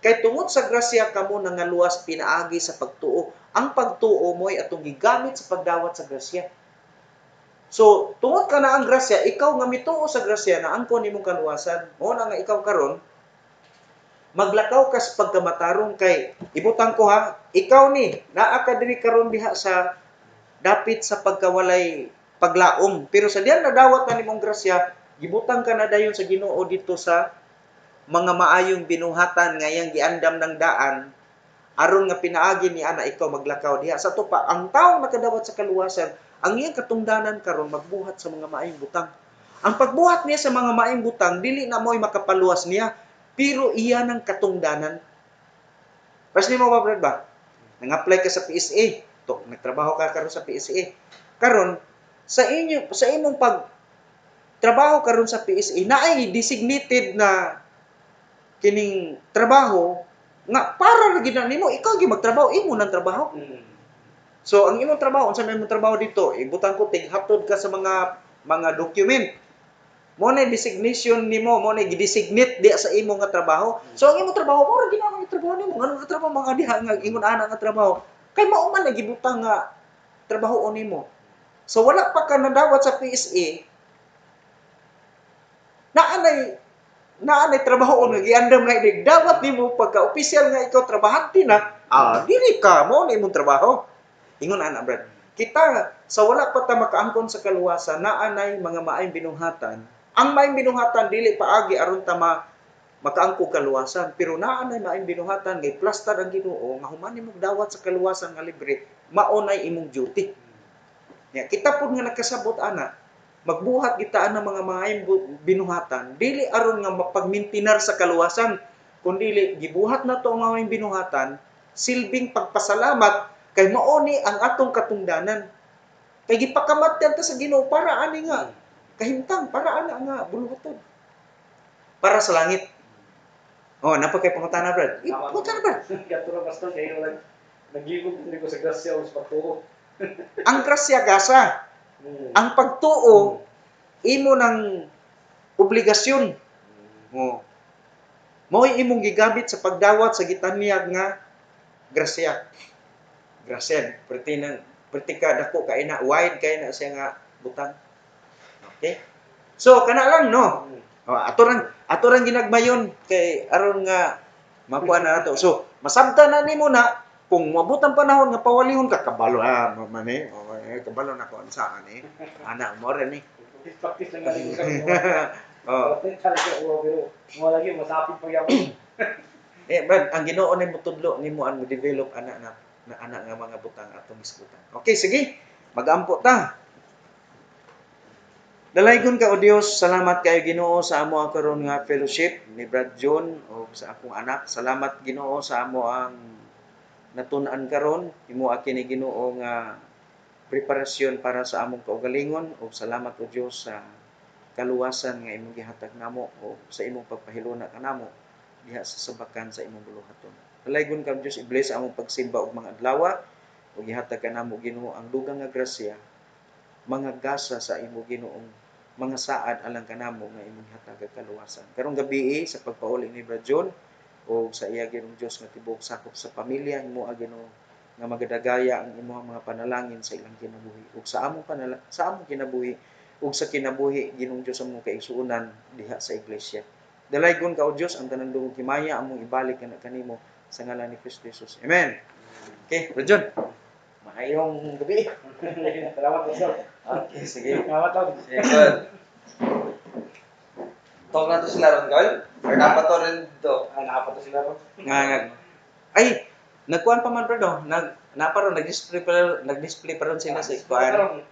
kay tungod sa grasya kamo nangaluwas pinaagi sa pagtuo. Ang pagtuo mo ay atong gigamit sa pagdawat sa grasya. So, tungod ka na ang grasya, ikaw nga mituo sa grasya na angkon nimong kaluwasan. Mo na nga ikaw karon maglakaw ka sa pagkamatarong kay ibutang ko ha, ikaw ni naa ka diri karon diha sa dapit sa pagkawalay paglaom. Pero sa diyan nadawat na nimong grasya, gibutang ka na dayon sa Ginoo dito sa mga maayong binuhatan nga yang giandam ng daan aron nga pinaagi ni ana ikaw maglakaw diha sa tupa. Ang tawo nakadawat sa kaluwasan, ang iyang katungdanan karon magbuhat sa mga maayong butang. Ang pagbuhat niya sa mga maayong butang dili na mo'y makapaluwas niya, pero iya ng katungdanan. Pas nimo ba brad ba? Nang-apply ka sa PSA, to nagtrabaho ka karon sa PSA. Karon sa imong trabaho karon sa PSA naay designated na kining trabaho nga para lagi na nimo ikaw gi magtrabaho imo nang trabaho. So ang imong trabaho unsa may imong trabaho dito ibutang ko tighatod ka sa mga document. Mo na designation nimo mo na gi-designate diha sa imo nga trabaho. So ang imong trabaho mo ra ginamang trabaho nimo ngano nga trabaho mga diha nga ingon ana nga trabaho. Kay mao man lagi butang nga trabaho nimo. So wala pa ka nadawat sa PSA naanay trabaho nga giandam nga dawat nimo pagka opisyal nga ikaw trabahante na dili ka mo na imong trabaho. Ingon ana brad. Kita sa wala pa ta makaangkon sa kaluwasan naanay mga maayong binuhatan. Ang maayong binuhatan dili paagi aron ta makaangkon kaluwasan, pero naanay maayong binuhatan nga plastar ang Ginoo nga human nimo dawat sa kaluwasan nga libre, maunay imong duty. Ya, kita pud nga nakasabot ana magbuhat kita ng mga maayong binuhatan dili aron nga mapagmintinar sa kaluwasan kundi gibuhat na to ang maayong binuhatan silbing pagpasalamat kay mao ni ang atong katungdanan kay gipakamatyan ta sa Ginoo para ani nga kahimtang para ana nga buluhaton para sa langit. Napakay pangutana brad. Pangutana brad. Gato na pastor kayo lang nagigog ko sa grasya sa pagtuo. Ang grasya gasa. Ang pagtuo imo ng obligasyon. Mo'y imong gigamit sa pagdawat sa gitanyag nga grasya. Grasya, perti ka dako kay na wide kay na siya nga butang. Okay? So kana lang no. Ato rang ginagmayon kay aron nga makuha na nato. So masabtan na nimo na kung mabutang panahon nga pawalihon ka kabalo mani kabalo na ko unsa ani ana mo ra ni Practice lang natin sa pero mo lagi masapit pa gyapon. Brad, ang Ginoo ni mo tudlo nimo ang mo develop ana nga mga butang atong isgutan. Okay, sige. Magampo ta. Dalaygon ka o Dios, salamat kayo Ginoo sa amo ang karon nga fellowship ni Brad John o sa akong anak. Salamat Ginoo sa amo ang natun-an karon imo kini Ginoo nga preparasyon para sa among kaugalingon o salamat o Dios sa kaluwasan nga imong gihatag namo o sa imong pagpahiluna kanamo diha sa sabakan sa imong buluhaton. Dalaygon ka Dios i-bless among pagsimba og mga adlaw o gihatag kanamo Ginoo ang dugang nga grasya mga gasa sa imong Ginoong mga saad alang kanamo nga imong gihatag kaluwasan. Karong gabi sa pagpauli ni Brad John o sa iya Ginoong Dios nga tibuok sakop sa pamilya imo Ginoo nga magadagaya ang imong mga panalangin sa ilang kinabuhi ug sa among kinabuhi ug sa kinabuhi Ginoong Dios among kaigsuonan diha sa iglesia. Dalaygon ka o Dios ang tanang dungog himaya among ibalik kanimo sa ngalan ni Kristo Jesus. Amen. Okay, Brad John. Maayong gabi. Salamat pastor. Okay, sige. Salamat lang. Sige, good. Talk na to sila ron, Goy? Or dapat to rin dito? Naapat sila ron. Ay, nagkuhan pa man bro, nagdisplay pa ron sila sa ikuan.